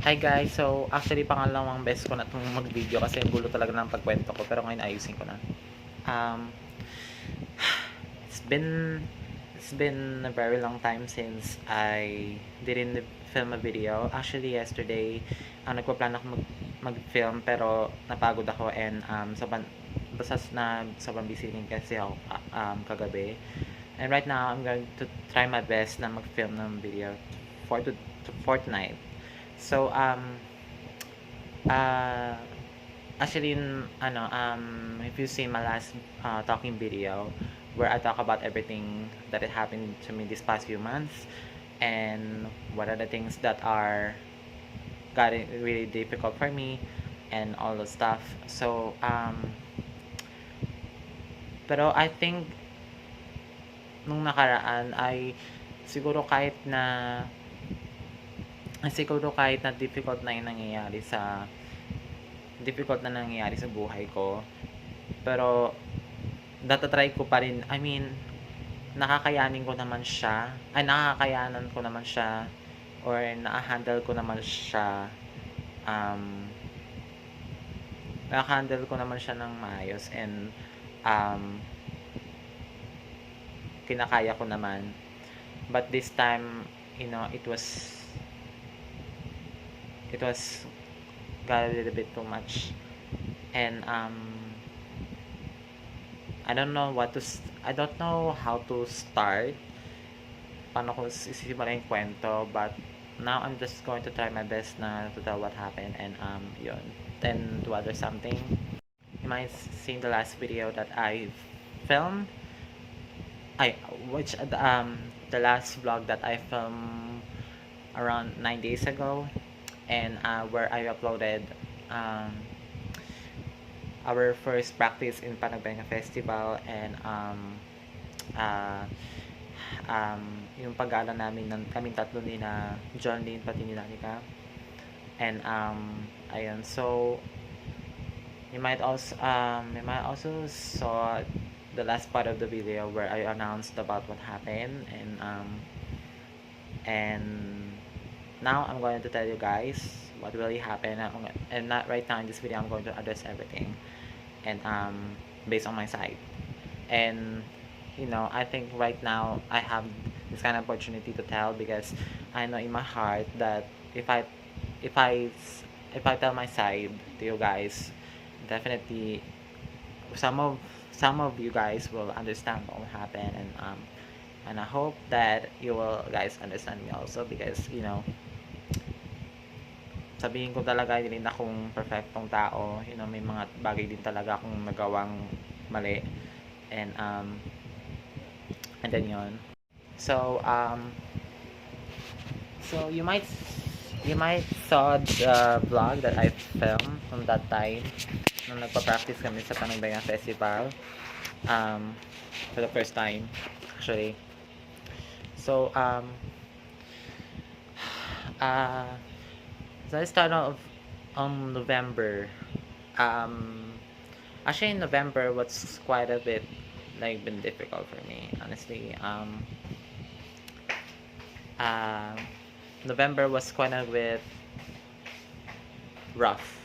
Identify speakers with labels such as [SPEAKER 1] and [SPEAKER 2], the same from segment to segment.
[SPEAKER 1] Hi guys, so actually pangalawang beses ko na itong mag-video kasi ang gulo talaga ng pagkwento ko, pero ngayon ayusin ko na. Um, it's been it's been a very long time since I didn't film a video. Actually yesterday, nagpa-plan ako mag-film pero napagod ako and sobrang busy din kasi ako kagabi. And right now, I'm going to try my best na mag-film ng video for tonight. So, uh, actually, if you see my last talking video, where I talk about everything that had happened to me this past few months, and what are the things that are got it really difficult for me, and all the stuff. So, pero I think nung nakaraan ay siguro kahit na difficult na yung nangyayari sa buhay ko, pero datatry ko pa rin, I mean, nakakayanan ko naman siya, or na-handle ko naman siya, ng maayos, and kinakaya ko naman. But this time, it was got a little bit too much, and I don't know how to start, paano ko sisimulan yung kwento, but now I'm just going to try my best na to tell what happened, and yun. Then to other something, you might seen the last video that I filmed, the last vlog that I filmed around 9 days ago, and where I uploaded our first practice in Panagbenga Festival, and yung pag-gala namin ng kaming tatlo ni na John Lynn pati ni Lanika, and ayun, so you might also saw the last part of the video where I announced about what happened, and now I'm going to tell you guys what really happened, and not right now in this video I'm going to address everything, and based on my side, and I think right now I have this kind of opportunity to tell, because I know in my heart that if I tell my side to you guys, definitely some of you guys will understand what will happen, and I hope that you will guys understand me also, because sabihin ko talaga, hindi rin akong perfectong tao, may mga bagay din talaga akong nagawang mali, and then yun, so you might saw the vlog that I filmed from that time nung nagpa-practice kami sa Panagbenga Festival, for the first time actually. So so I started off on November. Actually in November was quite a bit been difficult for me, honestly. November was quite a bit rough,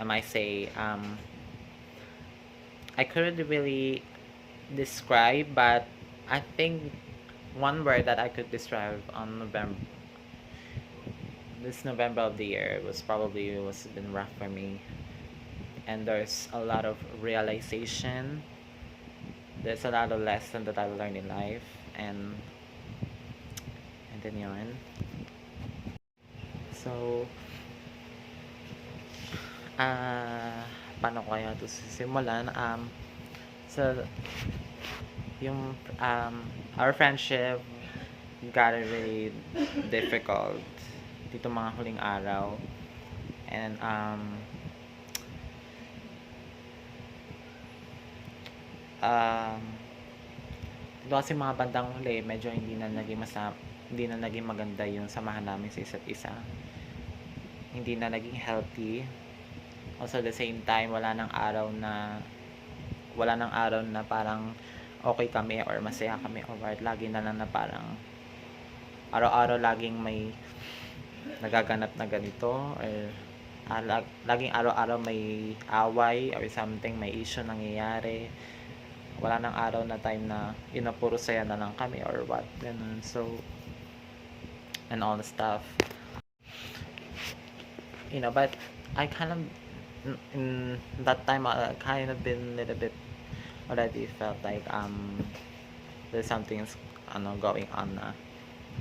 [SPEAKER 1] I might say. I couldn't really describe, but I think one word that I could describe on this November of the year was been rough for me, and there's a lot of realization. There's a lot of lessons that I've learned in life, and then yun. So paano ko kaya ito sisimulan? So yung our friendship got really difficult dito mga huling araw, and dito kasi mga bandang huli medyo hindi na naging maganda yung samahan namin sa isa't isa, hindi na naging healthy. Also at the same time, wala nang araw na parang okay kami or masaya kami, or lagi na lang na parang araw-araw laging may nagaganap na ganito, or laging araw-araw may away or something, may issue nangyayari. Wala nang araw na time na puro saya na lang kami or what, ganun. So, and all the stuff. But I kind of, in that time, I kind of been a little bit already felt like there's something going on na.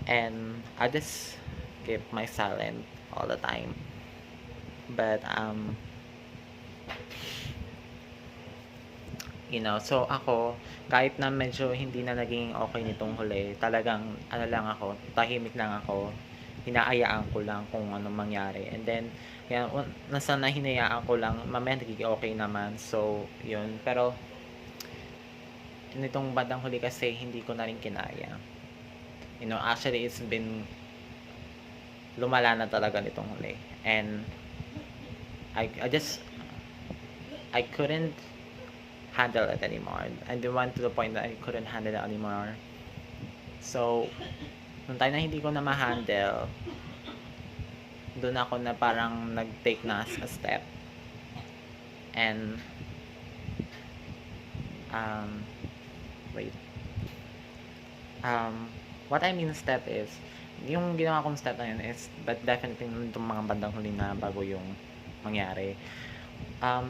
[SPEAKER 1] And I just keep my silent all the time. But so ako, kahit na medyo hindi na naging okay nitong huli, talagang lang ako, tahimik lang ako, hinaayaan ko lang kung anong mangyari. And then, yan, nasa na hinayaan ko lang, mamaya nagiging okay naman. So, yun. Pero, nitong bandang huli kasi, hindi ko na rin kinaya. Actually, it's been, lumala na talaga nitong huli. And, I couldn't handle it anymore. And it went to the point that I couldn't handle it anymore. So, nung time na hindi ko na ma-handle, doon ako na parang nag-take na a step. And, what I mean step is, yung ginawa kong step na yun is, but definitely nung mga bandang huli na bago yung mangyari.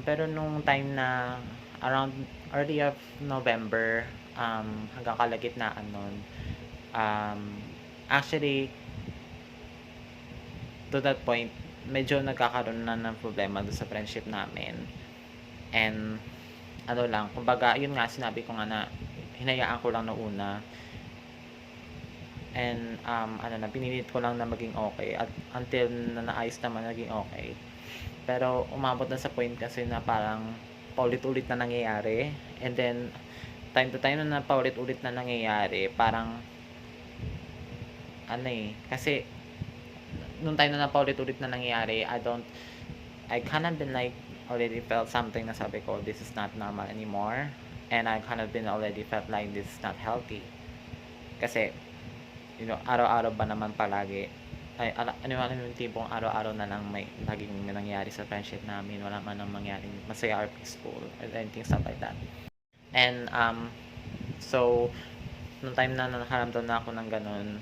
[SPEAKER 1] Pero nung time na around early of November, hanggang kalagitnaan nun, actually, to that point, medyo nagkakaroon na ng problema doon sa friendship namin. And, kumbaga, yun nga, sinabi ko nga na, hinayaan ko lang noong una. And, pinilit ko lang na maging okay. At until na naayos naman, naging okay. Pero, umabot na sa point kasi na parang, paulit-ulit na nangyayari. And then, time to time na paulit-ulit na nangyayari, parang, kasi, nung time na paulit-ulit na nangyayari, I kind of been like, already felt something na sabi ko, this is not normal anymore. And I kind of been already felt like this is not healthy. Kasi, araw-araw ba naman palagi, yung tipong araw-araw na lang may nangyayari sa friendship namin, wala man nang mangyaring masaya or peaceful or anything stuff like that. And so nung time na nakaramdam na ako ng ganun,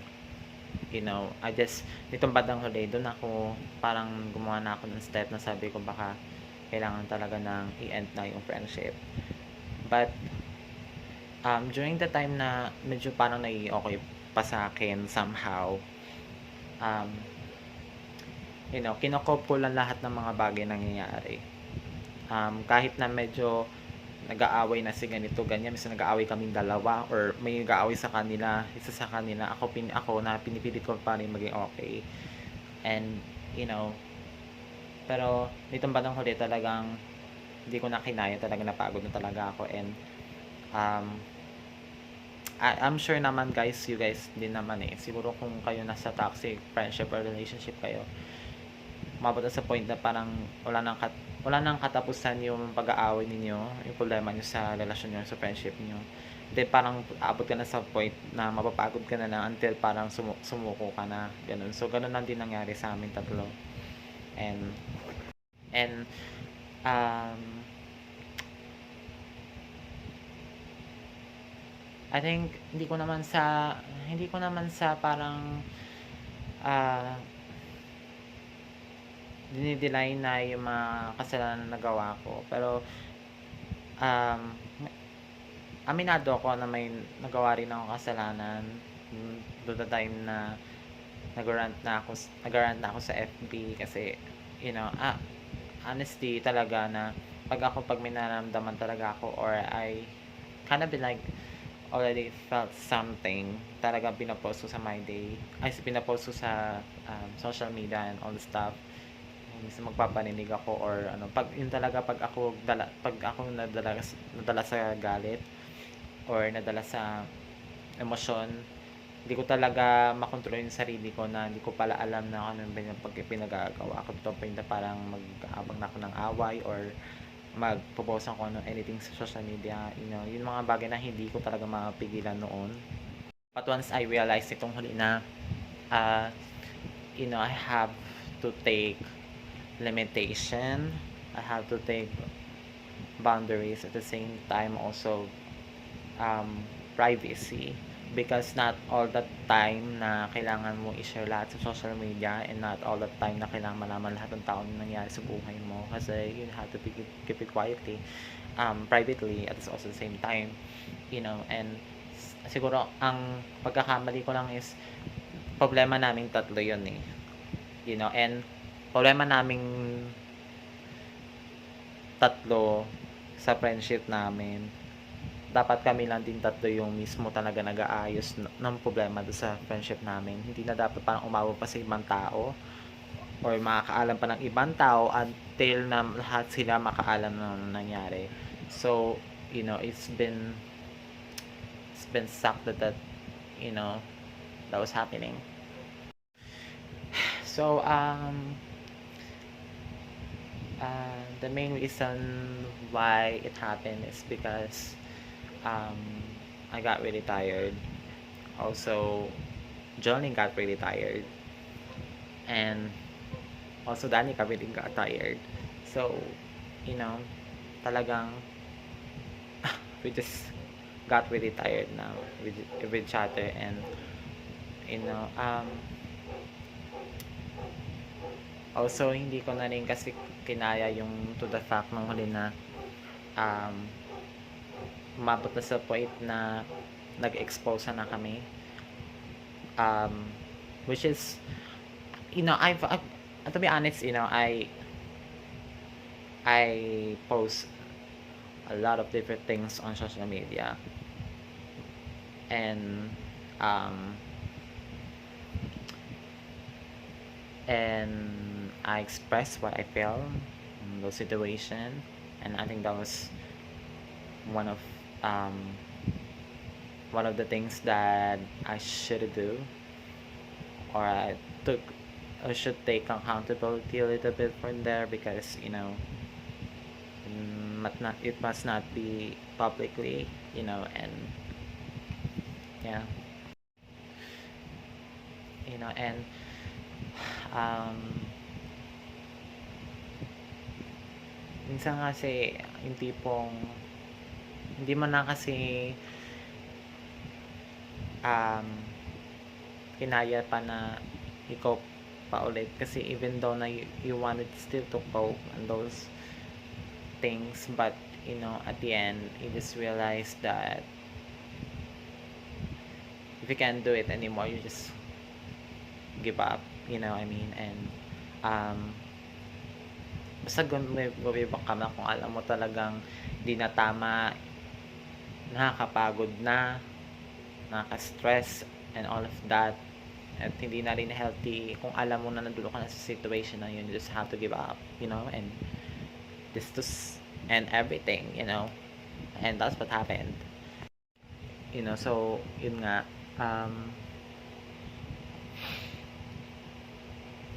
[SPEAKER 1] nitong bandang huli, doon ako parang gumawa na ako ng step na sabi ko baka kailangan talaga ng i-end na yung friendship. But during the time na medyo parang okay pa sa akin somehow, kinokop ko lang lahat ng mga bagay nangyayari. Kahit na medyo nag-aaway na si ganito, ganyan, minsan nag-aaway kaming dalawa or may nag-aaway sa kanila, isa sa kanila, ako na pinipilit ko pa rin maging okay. And, pero nitong bandang huli talagang hindi ko na kinaya, talaga napagod na talaga ako. And, I'm sure naman guys, you guys din naman siguro kung kayo nasa toxic friendship or relationship kayo, umabot na sa point na parang wala nang katapusan yung pag-aaway ninyo, yung problema nyo sa relasyon nyo, sa friendship nyo. Then parang abot ka na sa point na mapapagod ka na lang until parang sumuko ka na, ganun. So ganun lang din nangyari sa amin tatlo. And I think hindi ko naman sa parang dinideny na yung mga kasalanan na nagawa ko. Pero aminado ako na may nagawa rin akong kasalanan doon the time na nag-rant na ako sa FB kasi honestly talaga na pag may nararamdaman talaga ako, or I kind of be like already felt something, talaga pinapost ko sa my day, pinapost ko sa social media and all the stuff. Minsan magpapaninig ako or pag ako nadala sa galit or nadala sa emosyon, hindi ko talaga makontrol yung sarili ko na hindi ko pala alam na ano yung pinagagawa ko, to point na parang mag-aabang na ako ng away or magpo-post ako anything sa social media, yung mga bagay na hindi ko talaga mapigilan noon. But once I realized itong huli na I have to take limitation. I have to take boundaries at the same time also privacy, because not all the time na kailangan mo i-share lahat sa social media, and not all the time na kailangan malaman lahat ng tao na nangyari sa buhay mo, kasi you have to keep it quietly, privately at also the same time, and siguro ang pagkakamali ko lang is problema naming tatlo yun and problema naming tatlo sa friendship namin, dapat kami lang din tatlo yung mismo talaga nag-aayos ng problema do sa friendship namin. Hindi na dapat parang umabot pa sa ibang tao or makakaalam pa ng ibang tao until na lahat sila makaalam ng nangyari. So, it's been sucked that that was happening. So, the main reason why it happened is because I got really tired. Also, Johnny got really tired. And also, Danica really got tired. So, talagang we just got really tired now with each other. And, also, hindi ko na rin kasi kinaya yung to the fact nung huli na umabot na sa point na nag-expose na kami, which is I've to be honest, I post a lot of different things on social media, and I express what I feel in those situation, and I think that was one of the things that I should do, or I should take accountability a little bit from there, because it must not be publicly, and yeah, and minsan kasi yung tipong hindi man na kasi kinaya pa na ikaw pa ulit, kasi even though na you wanted still to cope on those things, but at the end you just realize that if you can't do it anymore, you just give up, I mean. And basta gumibak ka na kung alam mo talagang di na tama, nakakapagod na, nakaka-stress and all of that, at hindi na rin healthy kung alam mo na nandulo ka na sa situation na yun. You just have to give up, and this to end everything, and that's what happened. So yun nga,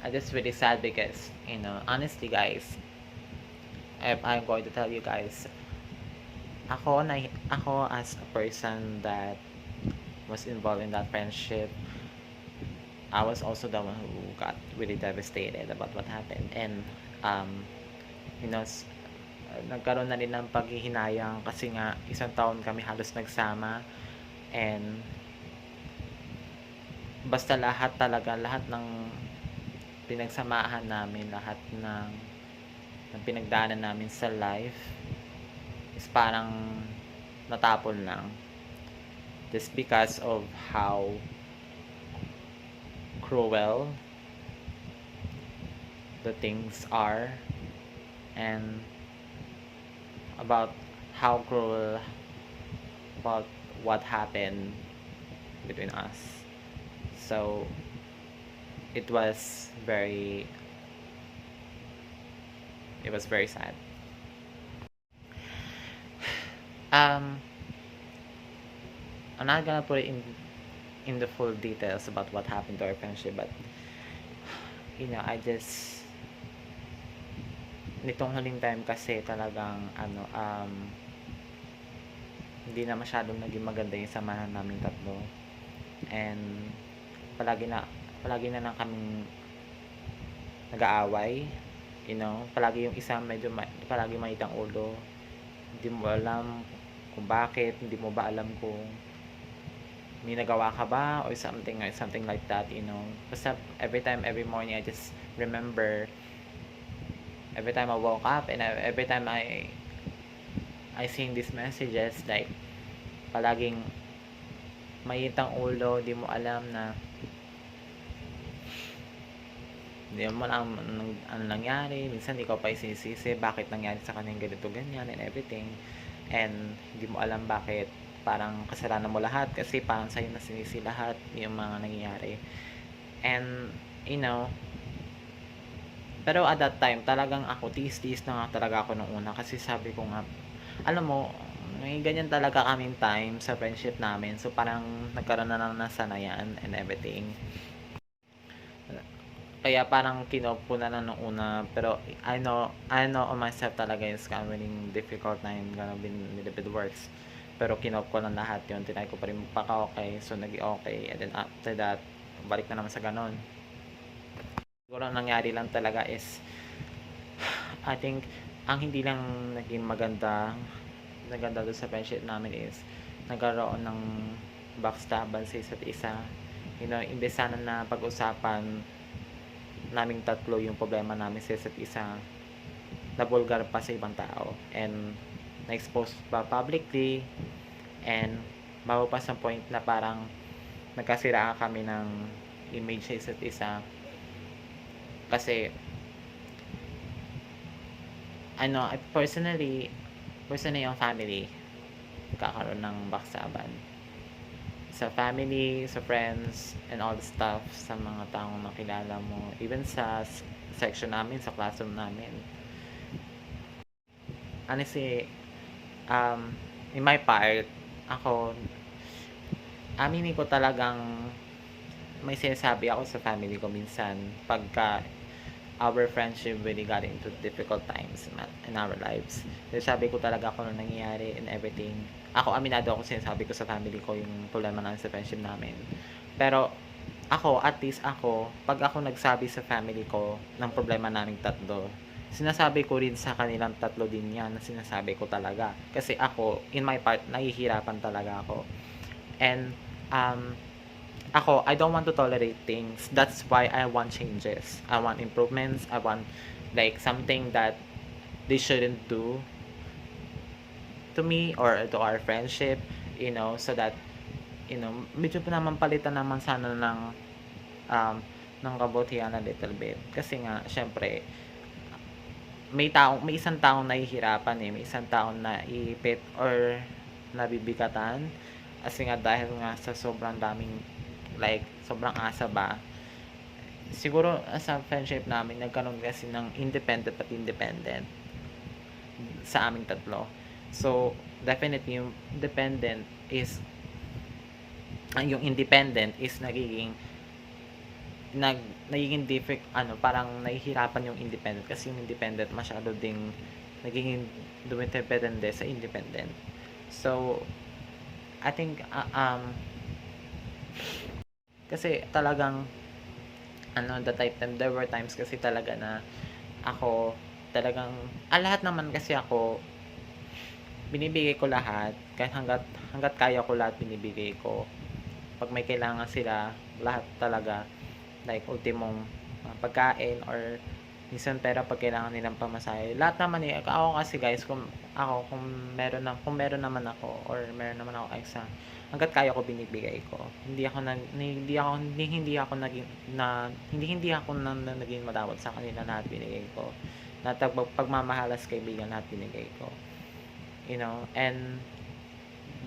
[SPEAKER 1] I just really sad because honestly guys, if I'm going to tell you guys, ako as a person that was involved in that friendship, I was also the one who got really devastated about what happened. And nagkaroon na rin ng paghihinayang, kasi nga isang taon kami halos nagsama, and basta lahat ng pinagsamahan namin, lahat ng pinagdaanan namin sa life is parang natapon lang, just because of how cruel the things are, and about how cruel about what happened between us. So it was very sad. I'm not gonna put it in the full details about what happened to our friendship, but I just, nitong huling time kasi talagang hindi na masyadong naging maganda yung samahan namin tatlo, and palagi na lang kaming nag-aaway, palagi yung isa medyo palagi mainit ang ulo, hindi mo alam kung bakit, hindi mo ba alam kung may nagawa ka ba or something like that, basta every morning I just remember, every time I woke up and every time I sing these messages, like palaging mainit ang ulo, hindi mo alam na hindi mo alam ano nangyari, minsan ikaw pa isinisisi bakit nangyari sa kanya ganito ganyan and everything, and hindi mo alam bakit parang kasalanan mo lahat kasi parang sa'yo na sinisi lahat yung mga nangyayari. And pero at that time talagang ako tiis-tiis na nga talaga ako nung una, kasi sabi ko nga, alam mo, may ganyan talaga kaming time sa friendship namin, so parang nagkaroon na ng nasanayan and everything. Kaya parang kinop ko na lang nung una, pero I know on myself talaga is coming difficult na yung gonna be a little bit worse. Pero kinop ko lang lahat yun, tinay ko pa rin magpaka-okay, so nag-okay, and then after that, balik na naman sa ganon. Siguro ang nangyari lang talaga is, I think, ang hindi lang naging maganda doon sa friendship namin is, nagkaroon ng backstabban sa isa't isa. Imbes sana na pag-usapan naming tatlo yung problema namin sa isa't isa, nabulgar pa sa ibang tao and na-expose pa publicly, and bago pa sa point na parang nagkasiraan kami ng image sa isa't isa, kasi personally yung family kakaroon ng baksaban sa family, sa friends, and all the stuff, sa mga taong nakilala mo, even sa section namin, sa classroom namin. Honestly, in my part, ako, aminin ko talagang may sinasabi ako sa family ko minsan pagka our friendship really got into difficult times in our lives. Sabi ko talaga kung ano nangyayari and everything. Ako, aminado ako, sinasabi ko sa family ko yung problema namin sa friendship namin. Pero at least ako, pag ako nagsabi sa family ko ng problema naming tatlo, sinasabi ko rin sa kanilang tatlo din yan na sinasabi ko talaga. Kasi ako, in my part, nahihirapan talaga ako. And, ako, I don't want to tolerate things. That's why I want changes. I want improvements. I want like something that they shouldn't do to me or to our friendship, so that, medyo pa naman palitan naman sana ng kabutihan a little bit. Kasi nga, syempre, may isang taong nahihirapan may isang taong naiipit or nabibigatan. Kasi nga dahil nga sa sobrang daming sobrang asa ba, siguro sa friendship namin nagkaroon kasi ng independent sa aming tatlo. So definitely yung independent is nagiging parang nahihirapan yung independent, kasi yung independent masyado ding nagiging dumidepende sa independent. So I think kasi talagang there were times kasi talaga na ako talagang lahat naman kasi ako binibigay ko lahat, kahit hangga't kaya ko lahat binibigay ko. Pag may kailangan sila, lahat talaga, like ultimong pagkain or minsan pera pag kailangan nilang pamasahe. Lahat naman ako kasi guys, kung meron naman ako or meron naman ako extra, hangga't kaya ko binibigay ko. Hindi ako naging madawat sa kanila, lahat binigay ko. Lahat pagmamahalas kaibigan, lahat binigay ko. And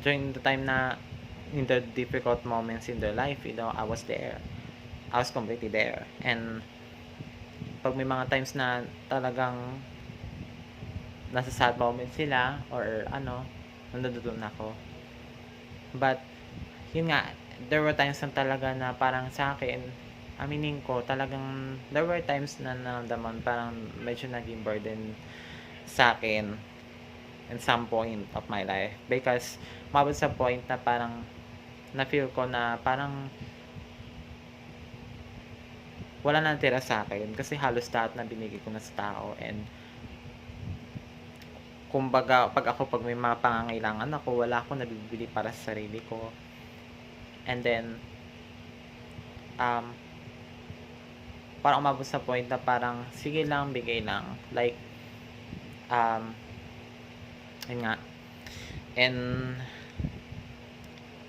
[SPEAKER 1] during the time na in the difficult moments in their life, I was there. I was completely there. And pag may mga times na talagang nasa sad moment sila or nandoon ako. But yun nga, there were times na talaga na parang sa akin, aminin ko, talagang there were times na naramdaman parang medyo naging burden sa akin in some point of my life, because mabot sa point na parang na feel ko na parang wala na natira sa akin kasi halos lahat na binigay ko na sa tao. And kumbaga pag may mga pangangailangan ako, wala akong nabibili para sa sarili ko. And then parang umabot sa point na parang sige lang, bigay lang, like yun nga. And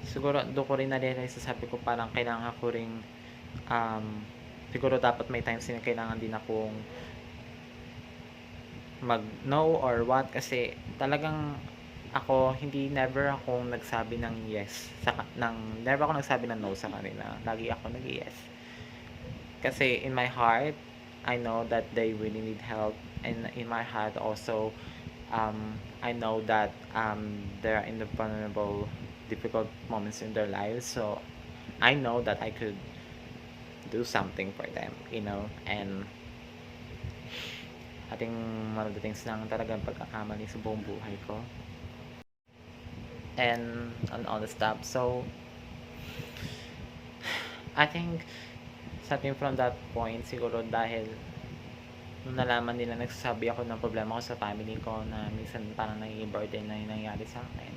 [SPEAKER 1] siguro doon ko rin na-realize, sabi ko parang kailangan ko ring siguro dapat may times na kailangan din akong mag-no or what, kasi talagang ako never akong nagsabi ng yes never ako nagsabi ng no sa kanila. Lagi ako nag-yes. Kasi in my heart, I know that they really need help, and in my heart also, I know that they're in the vulnerable, difficult moments in their lives. So I know that I could do something for them, and ating one of the things lang talagang pagkakamali sa buong buhay ko and all the stuff. So I think starting from that point, siguro dahil nung nalaman nila nagsasabi ako ng problema ko sa family ko, na minsan parang nagiging burden na yung nangyari sa akin,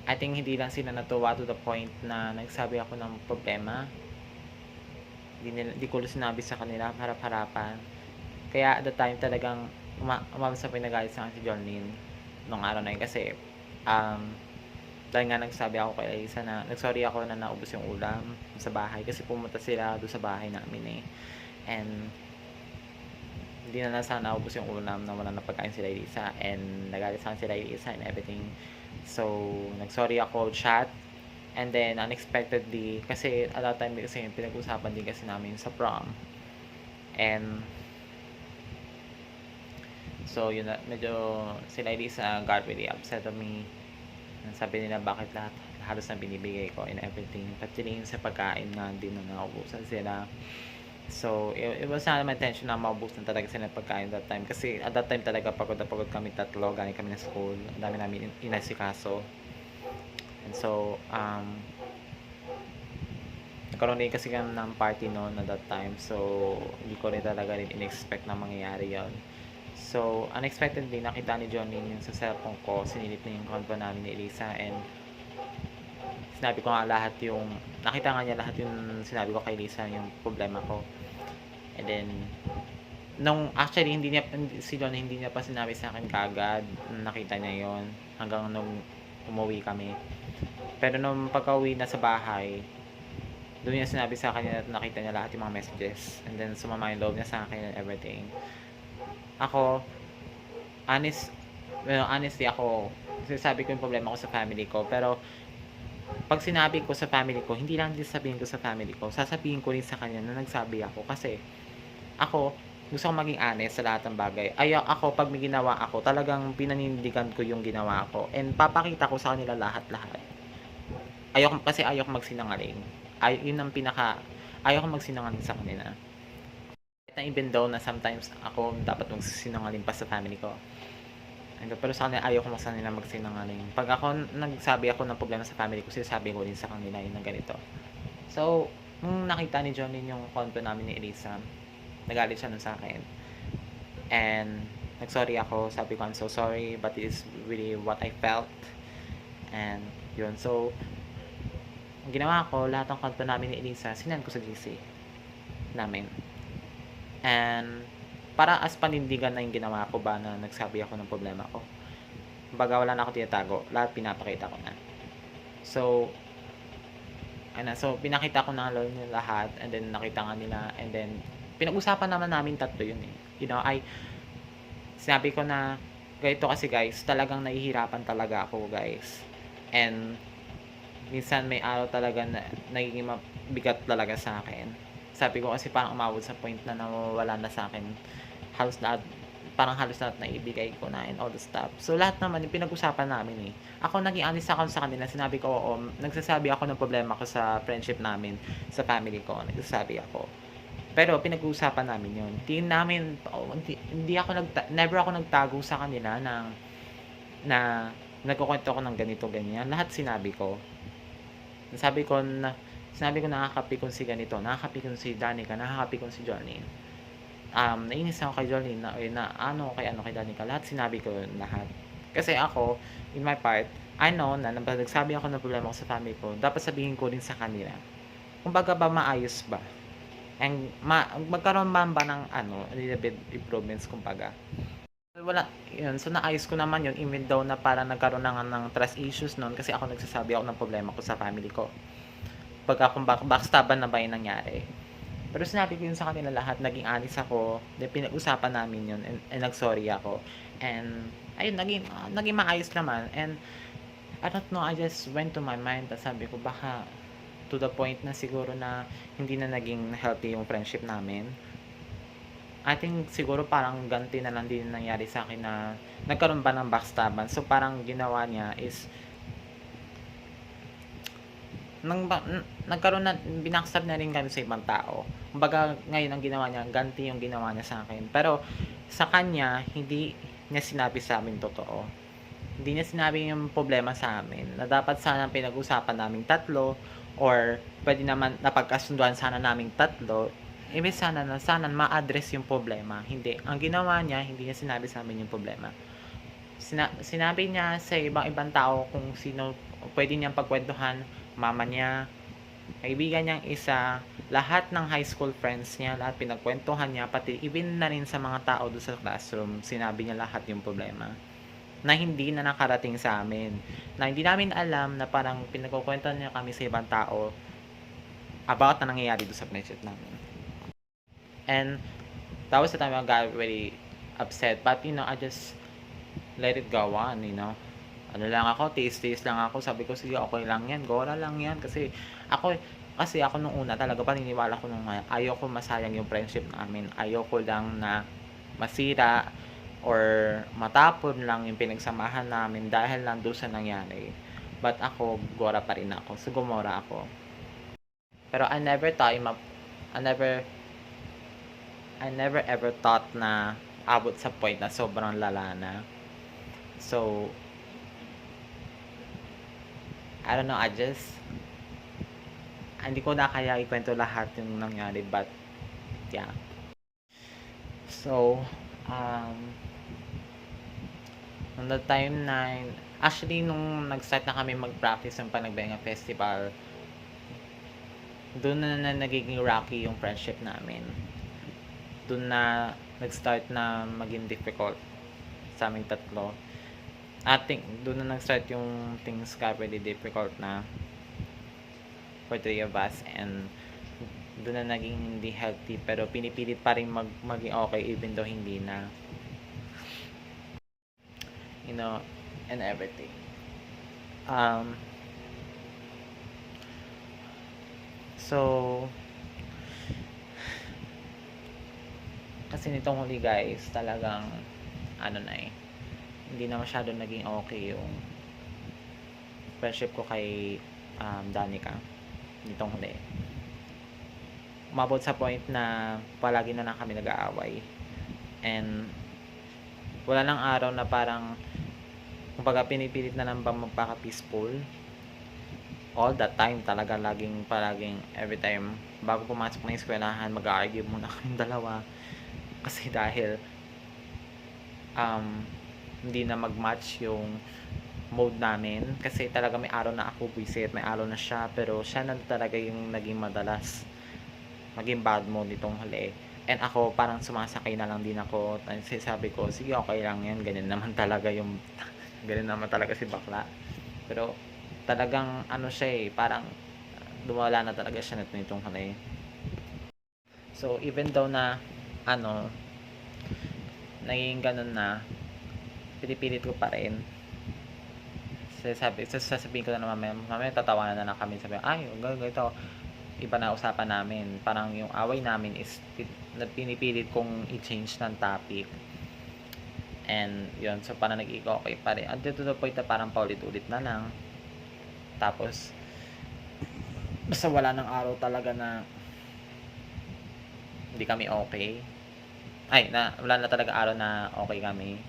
[SPEAKER 1] I think hindi lang sila natuwa to the point na nagsabi ako ng problema. Hindi ko sinabi sa kanila harap-harapan. Kaya at the time talagang umabot sa pinagalit sa akin si Jolene nung araw na yun, kasi dahil nga nagsabi ako kay Elisa na nagsorry ako na naubos yung ulam sa bahay, kasi pumunta sila doon sa bahay namin and hindi na sana naubos yung ulam na wala na pagkain sila Elisa, and nagalit sa akin sila Elisa and everything. So nagsorry ako, chat, and then unexpectedly, kasi at that time kasi pinag-usapan din kasi namin sa prom, and so yun na, medyo sila Elisa got really upset of me. Sabi nila bakit halos na binibigay ko and everything, pati rin sa pagkain na din na naubusan sila. So it was not my intention na maubusan talaga sila ng pagkain that time, kasi at that time talaga pagod na pagod kami tatlo, galing kami na school, ang dami namin inasikaso. And so nagkaroon din kasi kami ng party noon at that time, so hindi ko rin talaga in-expect na mangyayari yon. So unexpectedly nakita ni Johnny yung sa cellphone ko, sinilip na yung convo namin ni Elisa, and sinabi ko nga lahat yung nakita nga niya, lahat yung sinabi ko kay Elisa, yung problema ko. And then nung actually si Johnny hindi niya pa sinabi sa akin kagad, nakita niya yon hanggang nung umuwi kami. Pero nung pagka-uwi na sa bahay, doon niya sinabi sa akin na nakita niya lahat yung mga messages, and then sumama yung loob niya sa akin and everything. Ako, honestly ako, sinasabi ko yung problema ko sa family ko, pero pag sinabi ko sa family ko, hindi lang din sabihin ko sa family ko, sasabihin ko rin sa kanya na nagsabi ako, kasi ako gusto kong maging honest sa lahat ng bagay. Ako pag may ginawa ako, talagang pinanindigan ko yung ginawa ko, and papakita ko sa kanila lahat-lahat. Kasi ayoko magsinungaling. Yun ang ayoko magsinungaling sa kanila. Even though na sometimes ako dapat magsinungaling pa sa family ko, pero sa kanila ayoko sa kanila magsinungaling. Pag nagsabi ako ng problema sa family ko, sinasabi ko din sa kanila yun na ganito. So nung nakita ni Johnny yung convo namin ni Elisa, nagalit siya nun sa akin, and nagsorry ako. Sabi ko, I'm so sorry, but it is really what I felt. And yun, so ang ginawa ko, lahat ng convo namin ni Elisa sinend ko sa GC namin, and para as panindigan na yung ginawa ko ba na nagsabi ako ng problema ko. Kumbaga wala na ako tinatago, lahat pinapakita ko na. So pinakita ko na lahat, and then nakita nga nila, and then pinag-usapan naman namin tatlo yun sinabi ko na ganito, kasi guys, talagang nahihirapan talaga ako guys, and minsan may araw talaga na nagiging mabigat talaga sa akin. Sabi ko kasi parang umabot sa point na nawawala na sa akin halos lahat na ibigay ko na and all the stuff. So lahat naman yung pinag-usapan namin Ako naging honest ako sa kanila, sinabi ko, oo, nagsasabi ako ng problema ko sa friendship namin, sa family ko, nagsasabi ako. Pero pinag-uusapan namin yun. Never ako nagtago sa kanila na nagkukwento ako ng ganito, ganyan. Lahat sinabi ko. Sabi ko na Sinabi ko nakakapikon si ganito, nakakapikon si Danica, nakakapikon si Jolene. Nainis ako kay Jolene na kay Danica, lahat sinabi ko lahat. Kasi ako, in my part, I know na nagsabi ako ng problema ko sa family ko, dapat sabihin ko din sa kanila. Kumbaga ba maayos ba? And magkaroon ba ng a little bit improvements kumbaga. Wala, yun. So, naayos ko naman yun even though na parang nagkaroon na nga ng trust issues noon kasi ako nagsasabi ako ng problema ko sa family ko. Pagka kung backstaban na ba yung nangyari. Pero sinabi ko yun sa kanila lahat, naging honest ako, then pinag-usapan namin yun, and nag-sorry ako. And, ayun, naging maayos naman. And, I don't know, I just went to my mind, tapos sabi ko, baka to the point na siguro na hindi na naging healthy yung friendship namin. I think siguro parang ganti na lang din nangyari sa akin na nagkaroon ba ng backstaban. So, parang ginawa niya is nagkaroon na, binackstab na rin kami sa ibang tao. Kumbaga, ngayon ang ginawa niya, ganti yung ginawa niya sa akin. Pero, sa kanya, hindi niya sinabi sa amin totoo. Hindi niya sinabi yung problema sa amin, na dapat sana pinag-usapan naming tatlo, or pwede naman napagkasunduan sana naming tatlo, imbes sana ma-address yung problema. Hindi. Ang ginawa niya, hindi niya sinabi sa amin yung problema. Sinabi niya sa ibang tao kung sino pwede niyang pagkwentuhan, mama niya, kaibigan niyang isa, lahat ng high school friends niya, lahat pinagkwentuhan niya, pati even na rin sa mga tao doon sa classroom, sinabi niya lahat yung problema. Na hindi na nakarating sa amin. Na hindi namin alam na parang pinagkukwentuhan niya kami sa ibang tao about na nangyayari doon sa friendship namin. And that was the time I got really upset. But, I just let it go on, Ano lang ako, tiis-tiis lang ako. Sabi ko, sige, okay lang yan. Gora lang yan. Kasi ako nung una talaga paniniwala ko nung ayaw ko masayang yung friendship namin. Ayaw ko lang na masira or matapon lang yung pinagsamahan namin dahil lang doon sa nangyari. But ako, gora pa rin ako. So, gumora ako. Pero I never ever thought na abot sa point na sobrang lala na. So, I don't know, hindi ko na kaya ikwento lahat yung nangyari, but, yeah. So, on the time na, actually, nung nag-start na kami mag-practice ng Panagbenga Festival, doon na nagiging rocky yung friendship namin. Doon na nag-start na maging difficult sa aming tatlo. Doon na nag-start yung things got really difficult na for three of us, and doon na naging hindi healthy, pero pinipilit pa rin maging okay even though hindi na, and everything. So, kasi nitong huli guys, talagang hindi na masyado naging okay yung friendship ko kay Danica nitong huli. Umabot sa point na palagi na lang kami nag-aaway, and wala nang araw na parang kumbaga pinipilit na lang bang magpaka-peaceful. All the time talaga, palaging every time bago pumasok ng eskwelahan, mag-argue muna kami dalawa. Kasi dahil hindi na mag-match yung mode namin. Kasi talaga may araw na ako visit, may araw na siya. Pero siya na talaga yung naging madalas maging bad mode nitong huli. And ako parang sumasakay na lang din ako. Sabi ko, sige okay lang yan. Ganyan naman talaga si bakla. Pero talagang siya parang lumala na talaga siya nitong huli. So even though na naging ganun na, pinipilit ko pa rin. Sasabihin ko na mamaya tatawanan na lang kami, sabi, ganito, iba na usapan namin. Parang yung away namin is pinipilit kong i-change ng topic. And yun, so parang nag-okay pa rin. Until to the point na parang paulit-ulit na lang. Tapos, basta wala ng araw talaga na hindi kami okay. Wala na talaga araw na okay kami.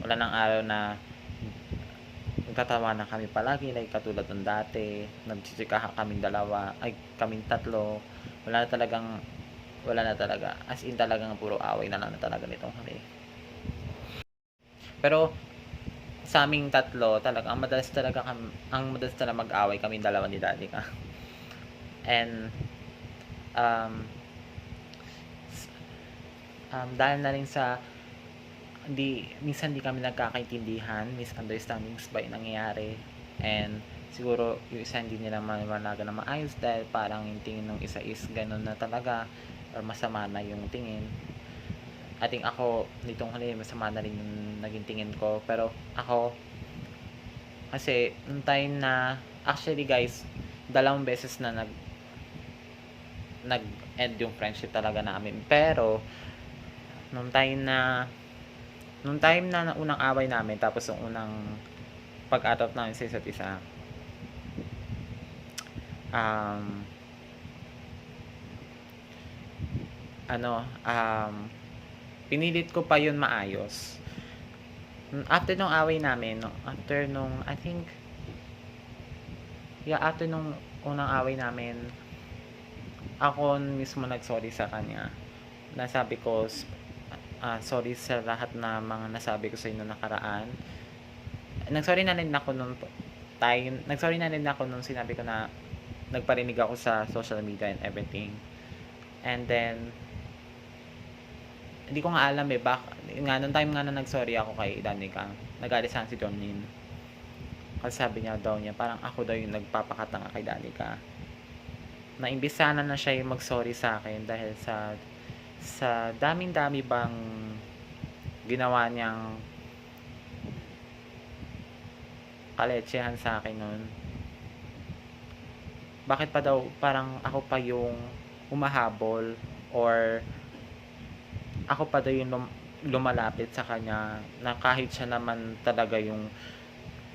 [SPEAKER 1] Wala nang araw na nagtatawanan kami palagi like katulad ng dati, nagchichikahan kaming dalawa, ay kaming tatlo. Wala na talagang wala na talaga. As in talagang puro away na lang na talaga nitong kami. Pero sa aming tatlo, talaga ang madalas talaga mag-away kaming dalawa ni Daddy ka. And um, dahil na rin sa minsan di kami nagkakaintindihan, misunderstandings ba yung nangyayari, and siguro yung isa hindi nila maliwanagan na maayos dahil parang yung tingin ng isa is ganun na talaga or masama na yung tingin. I think ako nitong huli masama na rin yung naging tingin ko, pero ako kasi nung time na actually guys, dalawang beses na nag-end yung friendship talaga namin, pero nung time na unang away namin, tapos yung unang pag-atop namin sa isa't isa, pinilit ko pa yun maayos. After nung away namin, after nung unang away namin, ako mismo nag-sorry sa kanya. Nasabi ko, sorry sa lahat na mga nasabi ko sa inyo nakaraan. Nagsorry na rin ako nung sinabi ko na nagparinig ako sa social media and everything. And then hindi ko nga alam nung time nga na nagsorry ako kay Danica, nag-alisan si Jonlyn. Kasi sabi niya parang ako daw yung nagpapakatanga kay Danica. Na imbis sana na siya yung mag-sorry sa akin dahil sa daming-dami bang ginawa niyang kaletsehan sa akin nun. Bakit pa daw parang ako pa yung umahabol or ako pa daw yung lumalapit sa kanya na kahit siya naman talaga yung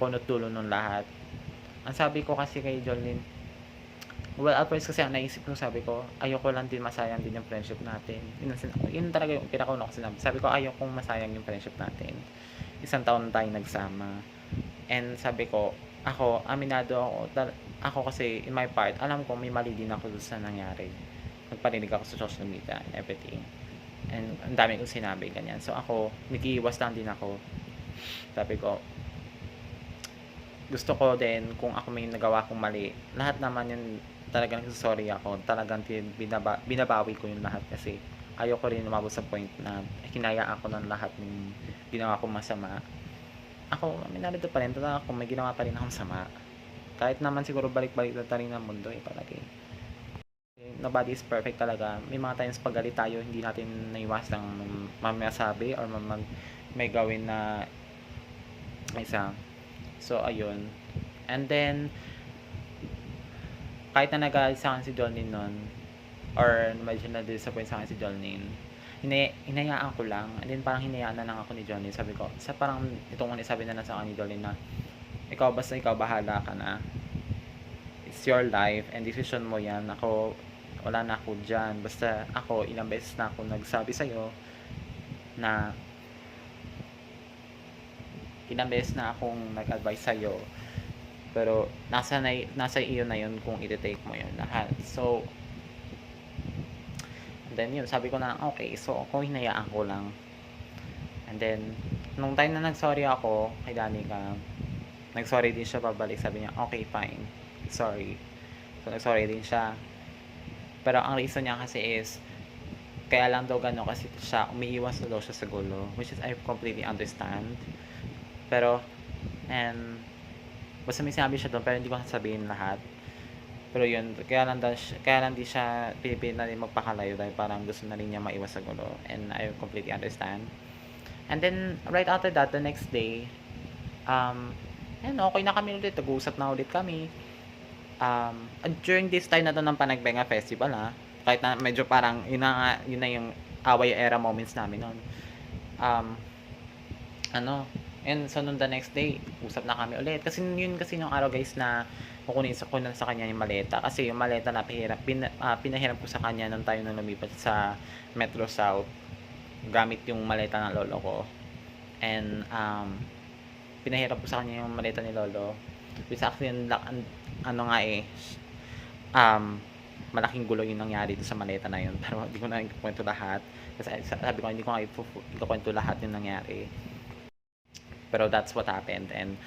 [SPEAKER 1] punot dulo ng lahat. Ang sabi ko kasi kay Jolene, well, at first kasi ang naisip ko, sabi ko, ayoko lang din masayang din yung friendship natin. Yun talaga yung pinakauna ko sinabi. Sabi ko, ayokong masayang yung friendship natin. 1 taon na tayong nagsama. And sabi ko, aminado ako kasi in my part, alam ko may mali din ako sa nangyari. Nagparinig ako sa social media and everything. And ang dami kong sinabi, ganyan. So ako, nag-iiwas lang din ako. Sabi ko, gusto ko din kung ako may nagawa kong mali, lahat naman yun talagang sorry ako, talagang binabawi ko yung lahat kasi ayoko rin umabot sa point na hinayaan ko ng lahat ng ginawa kong masama. Ako, minarito pa rin, talaga ako may ginawa pa rin akong sama. Kahit naman siguro balik-balik na rin ng mundo palagi. Nobody is perfect talaga. May mga times pag galit tayo, hindi natin naiwasang mamasabi or may gawin na isa. So, ayun. And then, kahit na nagalit sa akin si Jolene nun, or medyo na-disappoint sa akin si Jolene, hinayaan ko lang. And then, parang hinayaan na lang ako ni Jolene. Sabi ko, parang itong sabi na lang sa akin ni Jolene na, ikaw bahala ka na. It's your life and decision mo yan. Ako, wala na ako dyan. Basta ako, ilang beses na ako nagsabi sa'yo na ilang beses na akong nag-advise sa'yo, pero nasa iyo na yun kung i-take mo yun lahat. So, and then yun, sabi ko na, okay, so ako hinayaan ko lang. And then, nung time na nag-sorry ako kay Danica, nag-sorry din siya pabalik. Sabi niya, okay, fine, sorry. So, nag-sorry din siya. Pero ang reason niya kasi is, kaya lang daw gano'n kasi siya, umiiwas na daw siya sa gulo, which is I completely understand. Pero, and basta may sinabi siya doon, pero hindi ko sasabihin lahat. Pero yun, kaya lang di siya pinipilit na rin magpakalayo dahil parang gusto na rin niya maiwas sa gulo, and I completely understand. And then, right after that, the next day, okay na kami ulit, nag-uusap na ulit kami. During this time na to ng Panagbenga Festival, kahit na medyo parang yun na yung away era moments namin noon. And so nung the next day, usap na kami ulit. Kasi yun yung araw guys na kukunin ko na sa kanya yung maleta. Kasi yung maleta na pinahiram ko sa kanya nung tayo nung lumipat sa Metro South. Gamit yung maleta ng lolo ko. And pinahirap ko sa kanya yung maleta ni Lolo. Which actually, ano nga eh, malaking gulo yung nangyari doon sa maleta na yun. Pero hindi ko na ikwento lahat. Kasi sabi ko, hindi ko nga ikwento lahat yung nangyari. Pero that's what happened. And,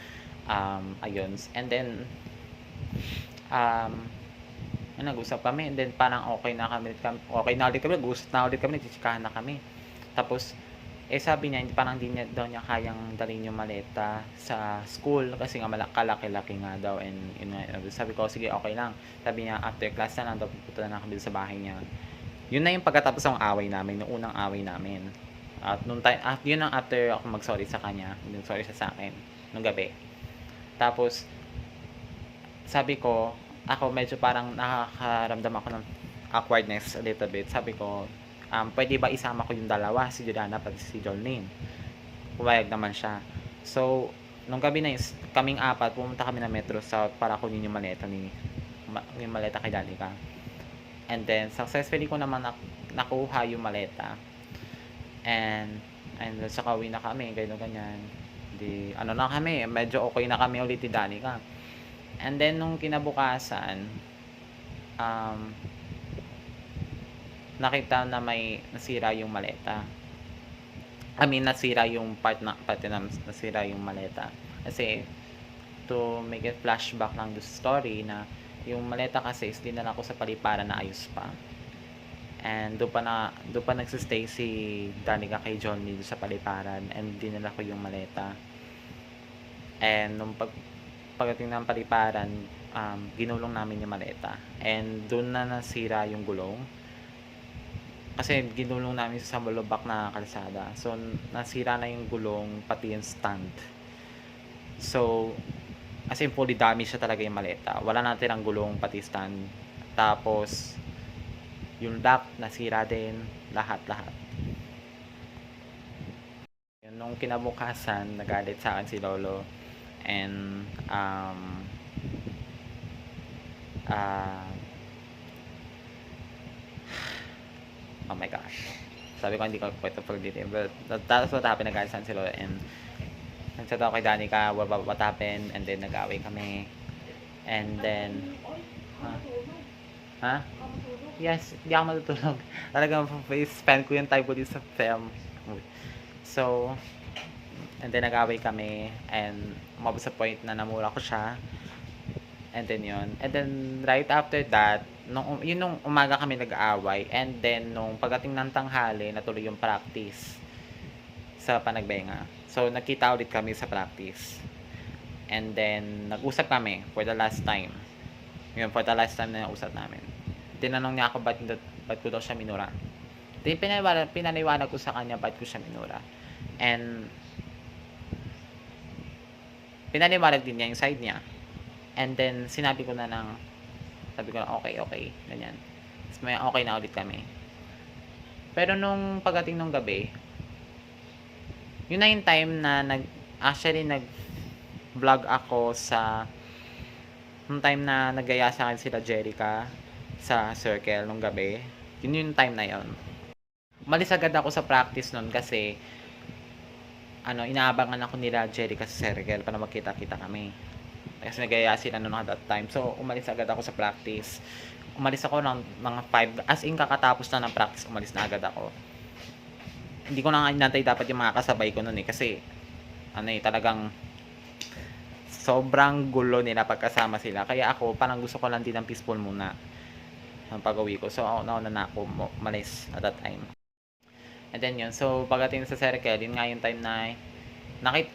[SPEAKER 1] ayun. And then, nag-usap kami. And then, parang okay na ulit kami. Nag-usap na ulit kami. Nagchichikahan na kami. Tapos, sabi niya, parang hindi niya daw niya kayang dalhin yung maleta sa school kasi nga kalaki-laki nga daw, and yun nga, sabi ko, sige, okay lang. Sabi niya, after class na lang daw, pupunta na kami sa bahay niya. Yun na yung pagkatapos ng away namin, yung unang away namin. At nung time, yun ang after ako mag-sorry sa kanya, yung sorry sa akin, nung gabi. Tapos, sabi ko, ako medyo parang nakakaramdam ako ng awkwardness a little bit. Sabi ko, pwede ba isama ko yung dalawa, si Juliana pati si Jolene? Pumayag naman siya. So, nung gabi na kaming apat, pumunta kami ng Metro South para kunin yung maleta kay Danica. And then, successfully ko naman nakuha yung maleta. And saka uwi na kami, ganyan. Di, na kami, medyo okay na kami ulit ni Danica. And then, nung kinabukasan, nakita na may nasira yung maleta. Nasira yung pati na nasira yung maleta. Kasi, to make it flashback lang the story na yung maleta kasi is dinala ko sa Paliparan na ayos pa. And doon pa nagsistay si Danica kay Johnny doon sa Paliparan, and dinala ko yung maleta. And nung pagdating ng Paliparan, ginulong namin yung maleta. And doon na nasira yung gulong. Kasi ginulong namin sa malubak na kalsada. So, nasira na yung gulong, pati yung stand. So, as in fully damaged siya talaga yung maleta. Wala natin ang gulong, pati stand. Tapos, yung lock, nasira din. Lahat. Nung kinabukasan, nagalit sa akin si Lolo. And, oh my gosh, sabi ko hindi ko pwede forget, but that's what happened. Nagalisan sila, and nagchat ako kay Danica what happened, and then nag-away kami, and then yes, hindi ako matutulog. Talagang spend ko yung time ko dito sa film. So, and then nag-away kami, and umabot sa point na namura ko siya. And then yun. And then right after that, nung umaga kami nag-aaway, and then nung pagdating ng tanghali, natuloy yung practice sa Panagbenga. So nakita ulit kami sa practice. And then nag-usap kami for the last time. Yun, for the last time na usap namin. Tinanong niya ako ba't ko daw siya minura. Then pinaliwanag ko sa kanya ba't ko siya minura. And pinaliwanag din niya yung side niya. And then, sabi ko na okay, ganyan. Tapos may okay na ulit kami. Pero nung pagdating ng gabi, yun na yung time na nag-vlog ako nung time na nagaya sa akin sila Jerica sa circle nung gabi. Yun yung time na yun. Umalis agad ako sa practice nun kasi inaabangan ako nila Jerica sa circle para magkita-kita kami. Kasi nagaya sila noon at that time. So, umalis agad ako sa practice. Umalis ako ng mga 5, as in kakatapos na ng practice, umalis na agad ako. Hindi ko na nga inantay dapat yung mga kasabay ko noon kasi talagang sobrang gulo nila pagkasama sila. Kaya ako, parang gusto ko lang din ng peaceful muna ang pag-uwi ko. So, nauna na ako umalis at that time. And then yun, so pagdating sa circle, yun nga yung time na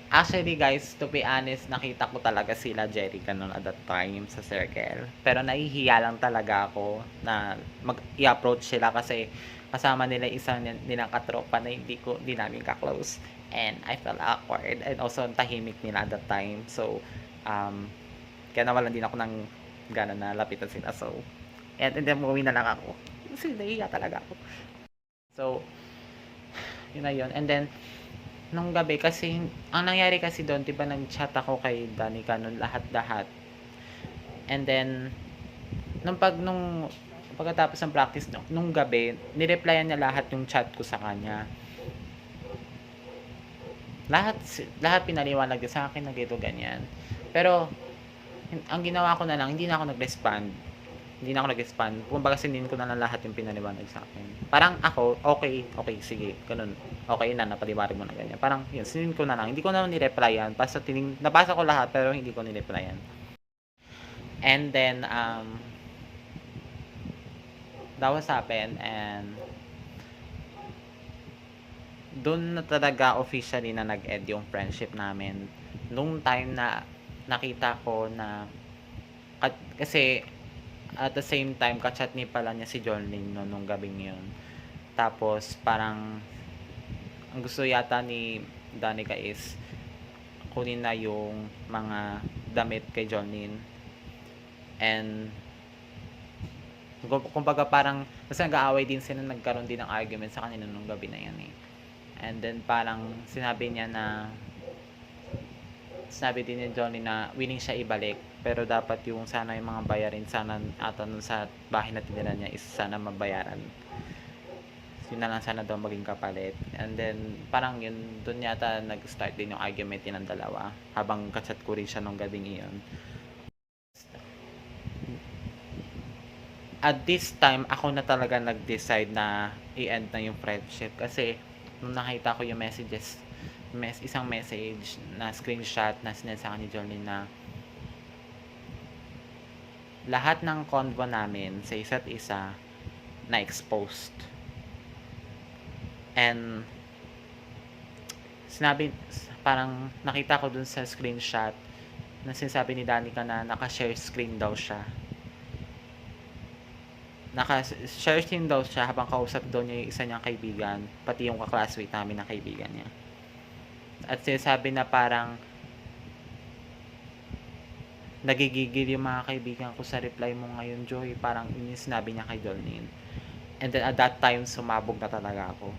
[SPEAKER 1] actually guys, to be honest, nakita ko talaga sila Jerica noon at that time sa circle. Pero nahihiya lang talaga ako na i-approach sila kasi kasama nila isang nilang katropa na hindi namin ka-close. And I felt awkward. And also, tahimik nila at that time. So, kaya nawalan din ako ng gana na lapitan sila. So, and then umuwi na lang ako. Kasi nahihiya talaga ako. So, yun na yun. And then, nung gabi kasi, ang nangyari kasi doon, diba nag-chat ako kay Danica nun lahat. And then, pagkatapos ng practice, nung gabi, nireplyan niya lahat yung chat ko sa kanya. lahat pinaliwanag niya sa'kin na ganito, ganyan. Pero ang ginawa ko na lang, hindi na ako nag-respond. Kumbaga sinend ko na lang lahat yung pinaliwanag sa'kin. Parang ako, okey sige gano'n. Okey na napaliwanag mo na ganyan. Parang yun, sinend ko na lang. Hindi ko naman ni-replyan, basta nabasa ko lahat pero hindi ko ni-replyan. And then, that was happened, and dun na talaga officially na nag-end yung friendship namin. Nung time na nakita ko na kasi at the same time ka-chat ni pala niya si Jonlyn nung gabing yun. Tapos parang ang gusto yata ni Danica is kunin na yung mga damit kay Jonlyn. And kumbaga parang kasi nag-aaway din sila, nagkaroon din ng argument sa kanila nung gabi na yan eh. And then parang sinabi din ni Johnny na willing siya ibalik, pero dapat yung sana yung mga bayarin sana ata nun sa bahay na tinira niya is sana mabayaran. Yun na lang sana daw maging kapalit. And then parang yun, dun yata nag-start din yung argument din ng dalawa habang kachat ko rin siya nung gabing iyon. At this time, ako na talaga nag-decide na i-end na yung friendship kasi nung nakita ko yung isang message na screenshot na sinend sa akin ni Jolene na lahat ng convo namin sa isa't isa na exposed. And parang nakita ko dun sa screenshot na sinasabi ni Danica na naka-share screen daw siya. Naka-share screen daw siya habang kausap daw niya yung isa niyang kaibigan, pati yung ka-classmate namin na kaibigan niya. At sinasabi na parang nagigigil yung mga kaibigan ko sa reply mo ngayon, Joy. Parang yun yung sinabi niya kay Jolene. And then at that time, sumabog na talaga ako.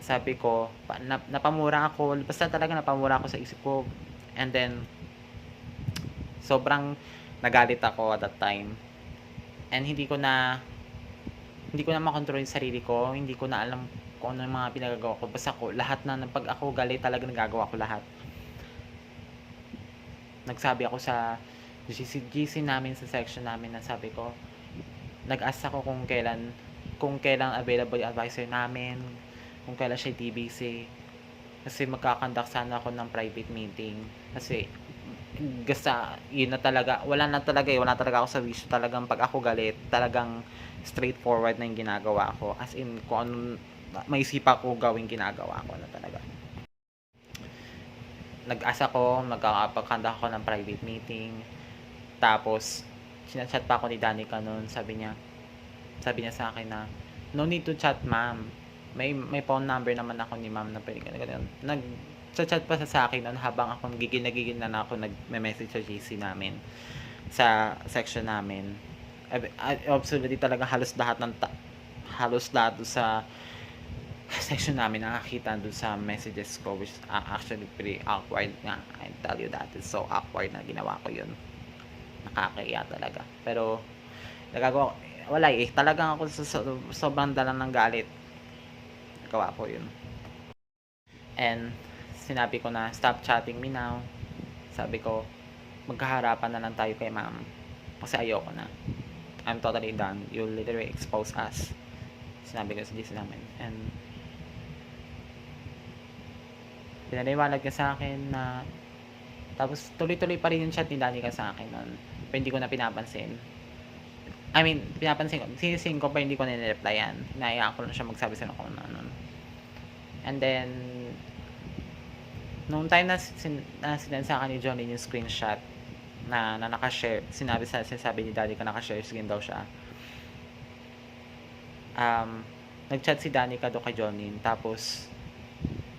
[SPEAKER 1] Sabi ko, napamura ako. Basta talaga napamura ako sa isip ko. And then, sobrang nagalit ako at that time. And hindi ko na makontrol yung sarili ko. Hindi ko na alam kung ano yung mga pinagagawa ko. Basta lahat na, pag ako galit talaga nagagawa ko lahat. Nagsabi ako sa GC namin, sa section namin, na sabi ko, nag-ask ako kung kailan available yung advisor namin, kung kailan siya TBC. Kasi magkakandak sana ako ng private meeting. Kasi yun na talaga, wala na talaga ako sa wish. Talagang pag ako galit, talagang straightforward na yung ginagawa ko. As in, kung ano maisipan ko gawing ginagawa ko na talaga. Nag-ask ako, magkakapagkanda ako ng private meeting. Tapos, sinachat pa ako ni Danica noon. Sabi niya sa akin na, no need to chat, ma'am. May phone number naman ako ni ma'am na pwede ganun. Nag-chat pa sa akin noon habang ako nagigil na ako nag-message sa GC namin, sa section namin. Absolutely talaga halos lahat sa section namin nakakita doon sa messages ko, which actually pretty awkward nga. I tell you that, it's so awkward na ginawa ko yun. Nakakaiya talaga. Pero nagagawa wala talagang ako sobrang dala ng galit. Gawa ko yun. And sinabi ko na, stop chatting me now. Sabi ko, magkaharapan na lang tayo kay ma'am. Kasi ayoko na. I'm totally done. You literally expose us. Sinabi ko sa GC namin. And pinaliwanag niya sa akin na, tapos tuloy-tuloy pa rin yung chat ni Danica sa akin nun. Pero hindi ko na pinapansin. I mean, pinapansin ko. Sinising ko pa, hindi ko na nireplyan. Naiyak ko lang siya magsabi sa ako na nun. And then, nung time na sinend sa akin ni Johnny yung screenshot na nakashare, sinasabi ni Danica nakashare screen daw siya. Nagchat si Danica doon kay Johnny. Tapos,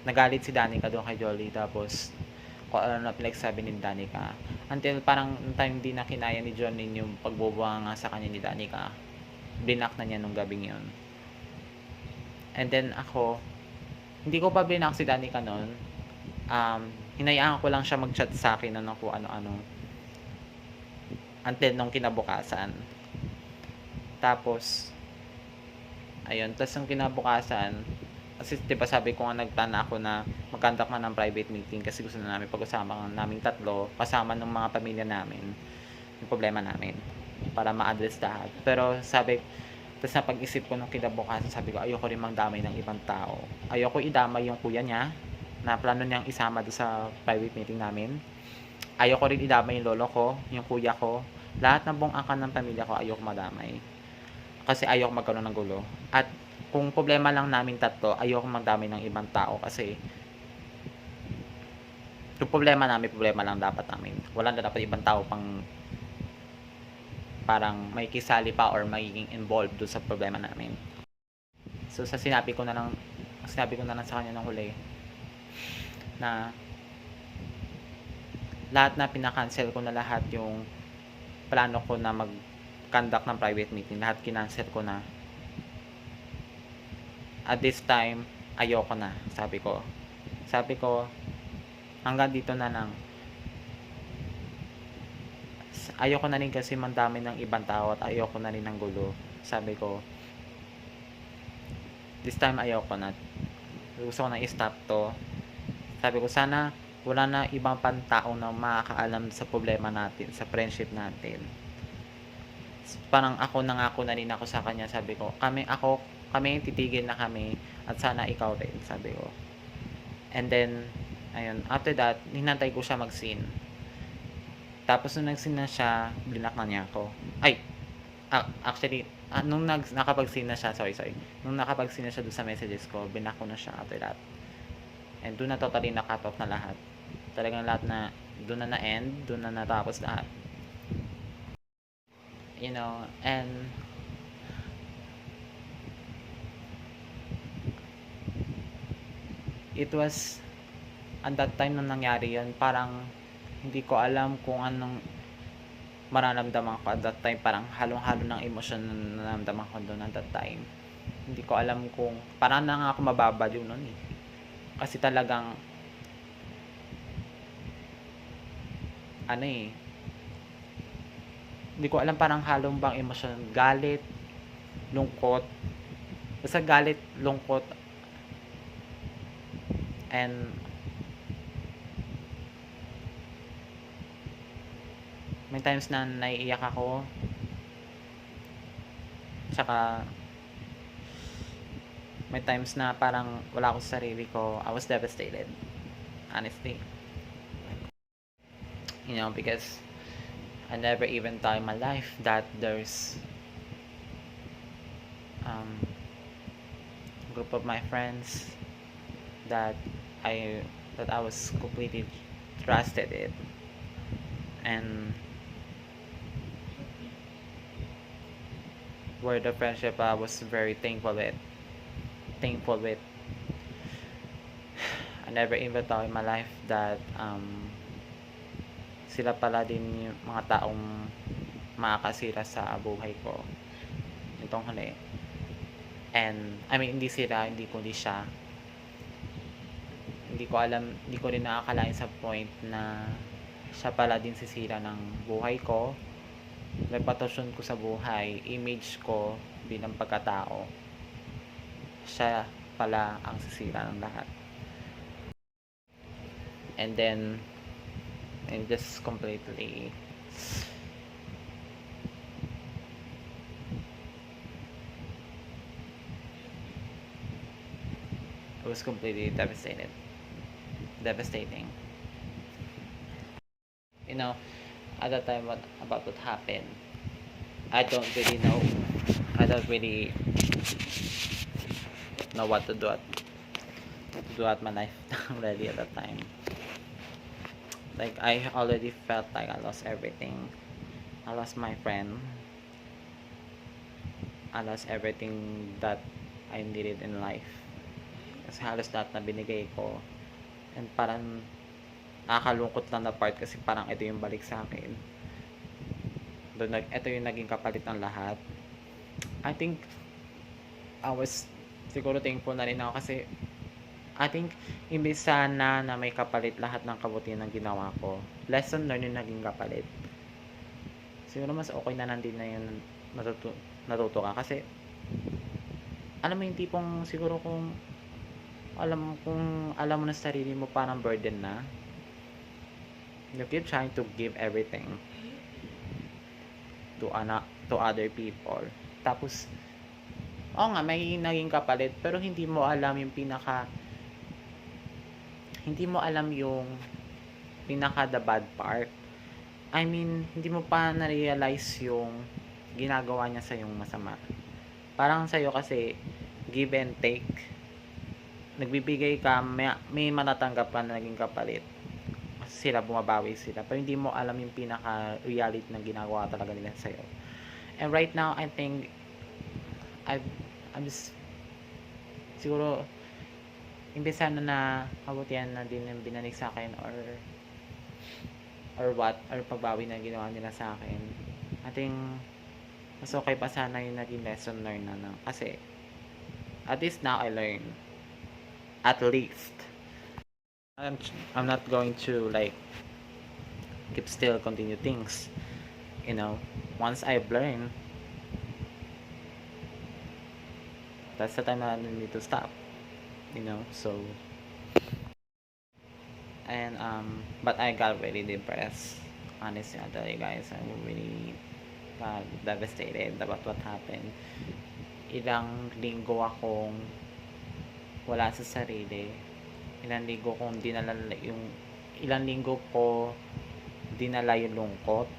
[SPEAKER 1] nagalit si Danica doon kay Jolly. Tapos, kung ano na pinagsabi ni Danica. Until parang time din na kinaya ni Johnny yung pagbubuha nga sa kanya ni Danica. Blinak na niya nung gabing yun. And then ako, hindi ko pa blinak si Danica noon. Hinayaan ko lang siya mag-chat sa akin na kung ano-ano. Until nung kinabukasan. Tapos, ayun, tas nung kinabukasan, Kasi 'di ba sabi ko nga nag-plan ako na mag-conduct man ng private meeting kasi gusto na namin pag-usapan naming tatlo kasama ng mga pamilya namin, yung problema namin para ma-address lahat. Pero sabi tas napag-isip ko nung kinabukasan sabi ko ayoko rin mandamay ng ibang tao. Ayoko idamay yung kuya niya na plano niyang isama dun sa private meeting namin. Ayoko rin idamay yung lolo ko, yung kuya ko, lahat ng buong angkan ng pamilya ko ayoko madamay. Kasi ayoko magkaroon ng gulo. At kung problema lang namin tatlo, ayoko magdamay ng ibang tao kasi yung problema namin, problema lang dapat namin. Wala na dapat ibang tao pang parang may kisali pa or magiging involved doon sa problema namin. So sa sinabi ko na lang sa kanya ng huli na lahat na pinakancel ko na lahat yung plano ko na mag-conduct ng private meeting, lahat kinancel ko na. At this time, ayoko na, sabi ko. Sabi ko, hanggang dito na lang. Ayoko na rin kasi mandami ng ibang tao at ayoko na rin ng gulo. Sabi ko, this time ayoko na. Gusto ko na i-stop to. Sabi ko, sana wala na ibang pantao na makakaalam sa problema natin, sa friendship natin. Parang ako nangako na rin ako sa kanya, sabi ko, kami titigil na kami at sana ikaw rin, sabi ko. And then, ayun, after that, hinantay ko siya mag-scene. Tapos nung nag-scene na siya, blinak na niya ako. Ay, actually, nung nakapag-scene na siya, sorry. Nung nakapag-scene na siya doon sa messages ko, blinak ko na siya after that. And doon na totally na-cut off na lahat. Talagang lahat na, doon na na-end, doon na natapos lahat. You know, and it was at that time na nangyari yun, parang hindi ko alam kung anong mararamdaman ko at that time. Parang halong-halo ng emosyon na nararamdaman ko doon at that time. Hindi ko alam kung parang na nga ako mababaliw nun eh. Kasi talagang ano eh, hindi ko alam, parang halong bang emosyon, galit, lungkot, basta galit, lungkot, and may times na naiiyak ako, tsaka may times na parang wala ako sa sarili ko. I was devastated, honestly, you know, because I never even thought in my life that there's a group of my friends that I was completely trusted it, and where the friendship I was very thankful with. I never even thought in my life that sila pala din yung mga taong makakasira sa buhay ko itong huli. And I mean, hindi kundi siya. Hindi ko rin nakakalain sa point na siya pala din sisira ng buhay ko, reputasyon ko sa buhay, image ko bilang pagkatao. Siya pala ang sisira ng lahat. And then just completely it was completely devastating. You know, at that time what happened, I don't really know what to do at my life already at that time. Like, I already felt like I lost everything. I lost my friend. I lost everything that I needed in life. Kasi halos lahat na binigay ko. And parang nakakalungkot lang na part kasi parang ito yung balik sa akin. Ito yung naging kapalit ng lahat. I think I was siguro thankful na rin ako kasi I think imbis sana na may kapalit lahat ng kabutihan ng ginawa ko, lesson learned yung naging kapalit. Siguro mas okay na nandun na yun, natuto ka kasi alam mo yung tipong siguro kung alam mo na sa sarili mo parang burden na, you keep trying to give everything to other people. Tapos, oo nga, may naging kapalit, pero hindi mo alam yung pinaka the bad part. I mean, hindi mo pa na-realize yung ginagawa niya sa yung masama. Parang sa'yo kasi, give and take. Nagbibigay ka, may matatanggap ka na naging kapalit. Sila, bumabawi sila. Pero hindi mo alam yung pinaka-reality ng ginagawa talaga nila sa'yo. And right now, I think, I'm just, siguro, imbes na kabutihan na din yung binanig sa akin or pagbawi na ginawa nila sa akin. I think, mas okay pa sana yung naging lesson learned na. Kasi, at least now I learn. At least. I'm not going to like keep still continue things. You know, once I've learned, that's the time that I need to stop. You know, so and but I got really depressed. Honestly, I tell you guys, I really got devastated about what happened. Ilang linggo akong wala sa sarili. Ilang linggo ko dinala yung lungkot.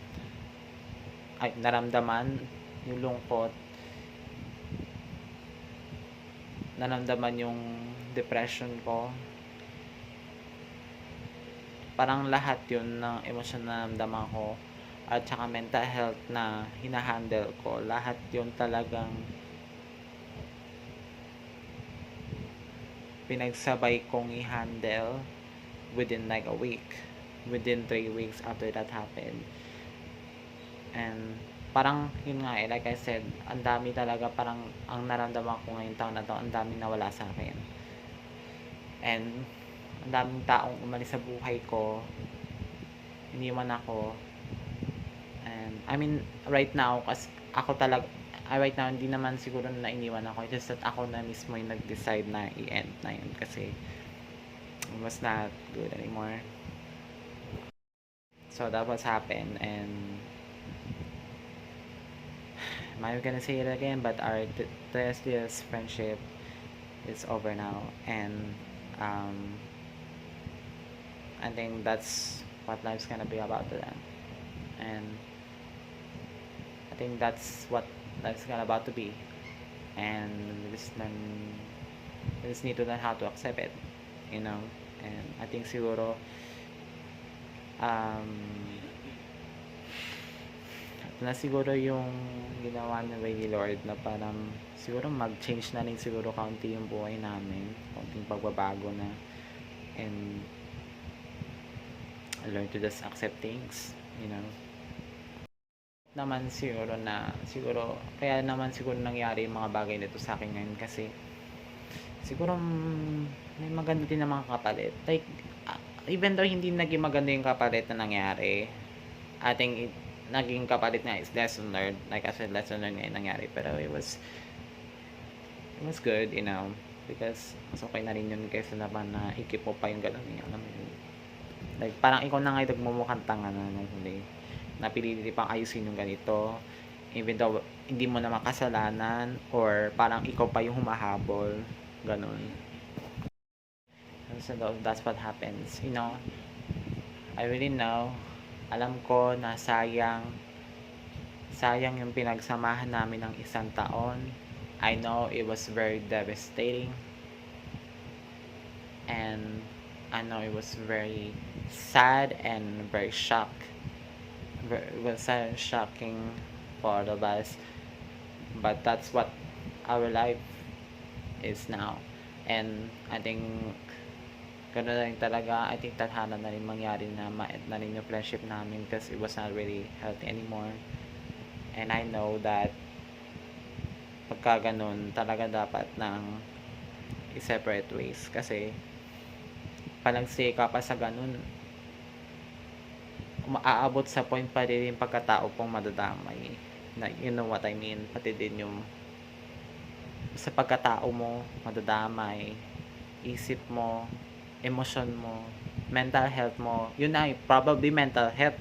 [SPEAKER 1] Ay, naramdaman yung lungkot. Naramdaman yung depression ko. Parang lahat yun ng emosyon na naramdaman ko at saka mental health na hinahandle ko. Lahat yun talagang pinagsabay kong i-handle within like a week. Within 3 weeks after that happened. And parang yun nga like I said, ang dami talaga, parang ang naramdaman ko ngayong taon na to, ang daming nawala sa akin. And ang daming taong umalis sa buhay ko, iniwan ako. And I mean, right now, right now, hindi naman siguro na iniwan ako. Just that ako na mismo yung nag-decide na i-end na yun kasi it was not good anymore. So that was happened, and am I gonna say it again? But our this friendship is over now, and I think that's what life's gonna be about to them, and I think that's what life's gonna about to be, and we just need to learn how to accept it, you know. And I think siguro na siguro yung ginawa ni Lady Lord na parang siguro mag-change na rin siguro kaunti yung buhay namin, kaunting pagbabago na, and learn to just accept things, you know. Naman siguro kaya naman siguro nangyari yung mga bagay nito sa akin ngayon kasi siguro may maganda din na mga kapalit, like even though hindi naging maganda yung kapalit na nangyari, I think naging kapalit nga is lesson learned. Like I said, lesson learned nga yung nangyari, pero it was good, you know, because mas okay na rin yun kaysa naman na ikip mo pa yung gano'n, alam mo yun. Like parang ikaw na nga yung nagmumukhang tanga na nung huli, napilili pang ayusin yung ganito, even though hindi mo naman kasalanan, or parang ikaw pa yung humahabol, ganun. So that's what happens, you know. I really know, alam ko na sayang yung pinagsamahan namin ng isang taon. I know it was very devastating, and I know it was very sad and very it was shocking for all of us, but that's what our life is now. And I think gano'n na rin talaga. I think tadhana na rin mangyari na ma-end na rin yung friendship namin because it was not really healthy anymore. And I know that pagka ganun, talaga dapat nang i-separate ways kasi palagsi ka pa sa ganun, maaabot sa point pa rin yung pagkatao pong madadamay. Na, you know what I mean? Pati din yung sa pagkatao mo madadamay, isip mo, emosyon mo, mental health mo. Yun na, probably mental health.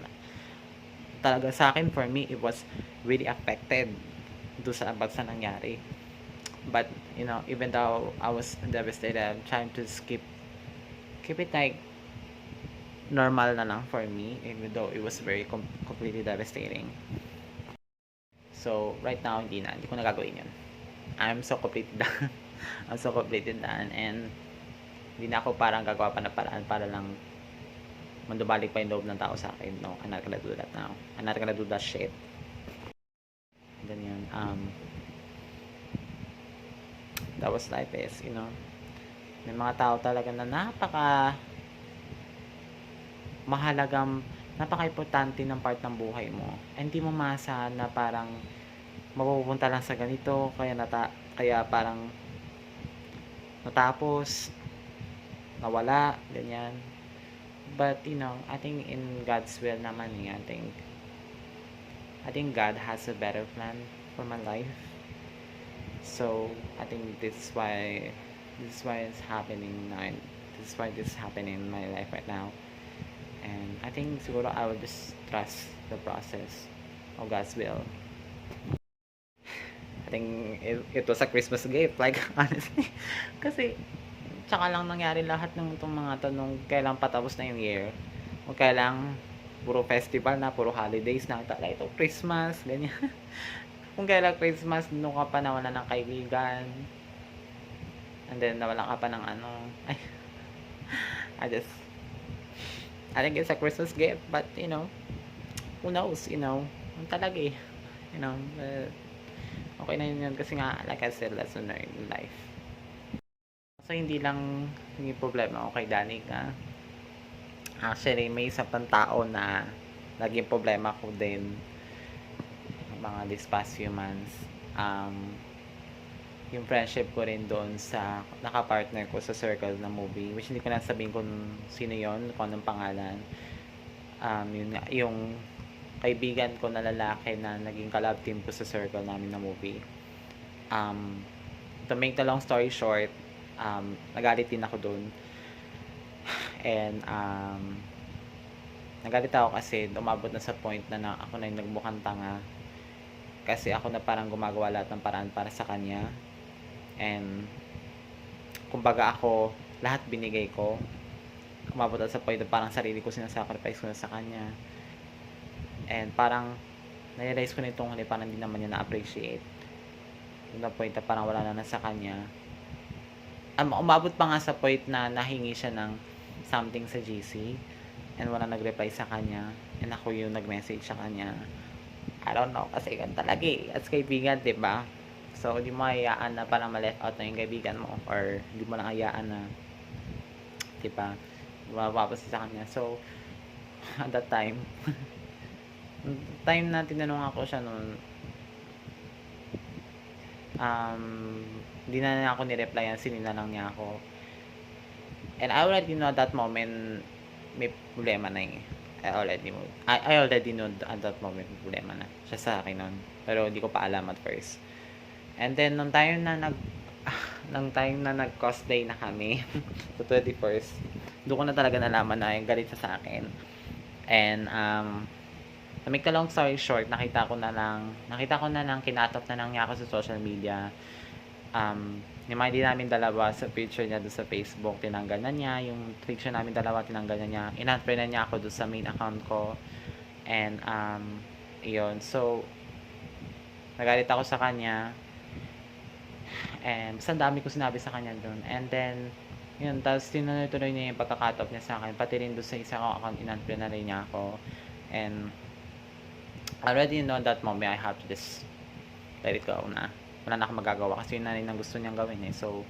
[SPEAKER 1] Talaga sa akin, for me, it was really affected do sa bagsa nangyari. But, even though I was devastated, I'm trying to keep it like normal na lang for me, even though it was very completely devastating. So, right now, hindi ko na gagawin yun. I'm so completely done. I'm so completely done, and hindi na ako parang gagawa pa na paraan para lang mandubalik pa yung loob ng tao sa akin. No, I'm not gonna do that now. I'm not gonna do that shit. Ganyan. That was life is, may mga tao talaga na napaka-importante ng part ng buhay mo. And hindi mo maasahan na parang mapupunta lang sa ganito, kaya parang natapos, nawala, ganyan. But, I think in God's will naman, I think God has a better plan for my life. So, I think this is why it's happening now. This is why this is happening in my life right now. And I think siguro I will just trust the process of God's will. I think it was a Christmas gift, like, honestly. Kasi, tsaka lang nangyari lahat ng itong mga tanong, kailang patapos na yung year. O kailang puro festival na, puro holidays na, ito Christmas, ganyan. Kung kailang Christmas, doon ka pa nawala ng kaibigan. And then, nawala ka pa ng I think it's a Christmas gift, but, who knows, talaga eh. But, okay na yun kasi nga, like I said, lesson learned in life. So, hindi lang yung problema ko kay Danica. Actually, may isa pang tao na naging problema ko din mga this past few months. Yung friendship ko rin doon sa nakapartner ko sa circle na movie, which hindi ko na sabihin kung sino yon, kung anong pangalan. Yung kaibigan ko na lalaki na naging collab team ko sa circle namin na movie. To make the long story short, nagalit din ako doon. And nagalit ako kasi umabot na sa point na ako na yung nagmukhang tanga. Kasi ako na parang gumagawa lahat ng paraan para sa kanya. And kumbaga ako, lahat binigay ko. Umabot na sa point na parang sarili ko sinasacrifice ko na sa kanya. And parang na-realize ko nitong huli, parang hindi naman niya na-appreciate. Yung na point na parang wala na sa kanya. Umabot pa nga sa point na nahingi siya ng something sa GC and wala nag-reply sa kanya, and ako yung nag-message sa kanya. I don't know, kasi ganun talaga eh, as kaibigan, diba? So, hindi mo hayaan na parang ma-left out na yung kaibigan mo, or hindi mo lang hayaan na, diba, mapapasa sa kanya. So, at that time, time na tinanong ako siya noon, hindi na niya ako ni-replyan, sinina lang niya ako. And I already know at that moment, may problema na eh. I already know at that moment, may problema na siya sa akin noon. Pero hindi ko pa alam at first. And then, nung time na nag-cosplay na kami, sa 21st, doon ko na talaga nalaman na yung galit sa akin. And, to make the long story short, nakita ko na lang, kinatap na lang niya ako sa social media. Yung mga di namin dalawa sa picture niya doon sa Facebook, tinanggal na niya. Yung picture namin dalawa, tinanggal na niya. In-unfriend na niya ako doon sa main account ko. And, yun. So, nagalit ako sa kanya. And, basta dami ko sinabi sa kanya doon. And then, yun, tapos tinuloy niya yung pagka-cut off niya sa akin. Pati rin doon sa isang account, in-unfriend na rin niya ako. And, I already know that moment I have to just let it go na. Wala na akong magagawa kasi yun na rin ang gusto niyang gawin eh. So,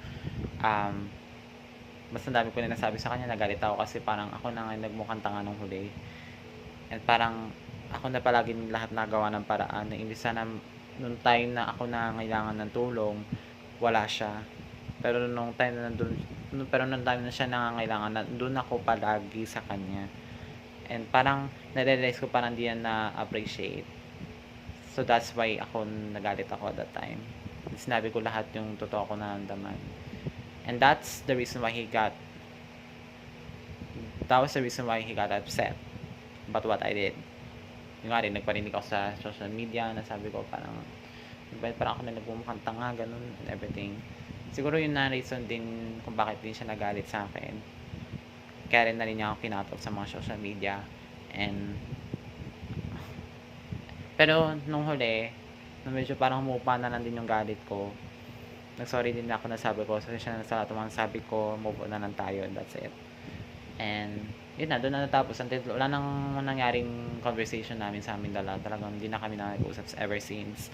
[SPEAKER 1] basta dami ko na nasabi sa kanya, nagalit ako kasi parang ako na nga nagmukhang tanga nung huli. And parang ako na palagi lahat nagawa ng paraan na imbis na nung time na ako na kailangan ng tulong, wala siya. Pero nung time na siya nangangailangan, nandun ako palagi sa kanya. And parang na-realize ko parang di yan na-appreciate. So that's why ako nagalit ako at that time. Sinabi ko lahat yung totoo ko na naramdaman. And that was the reason why he got upset about what I did. Yung nga rin, nagparinig ako sa social media na sabi ko parang ako na nagmumukhang tanga, ganun, and everything. Siguro yun na reason din kung bakit din siya nagalit sa akin. Kaya rin na rin niya ako kinatok sa mga social media. Pero nung huli, nung medyo parang humupa na lang din yung galit ko, nag-sorry din ako na sabi ko, sorry siya na sa lahat ng mga sabi ko, move on na lang tayo, and that's it. And yun na, doon na natapos. Until wala nang nangyaring conversation namin sa amin dalawa. Talagang hindi na kami nag-usap ever since.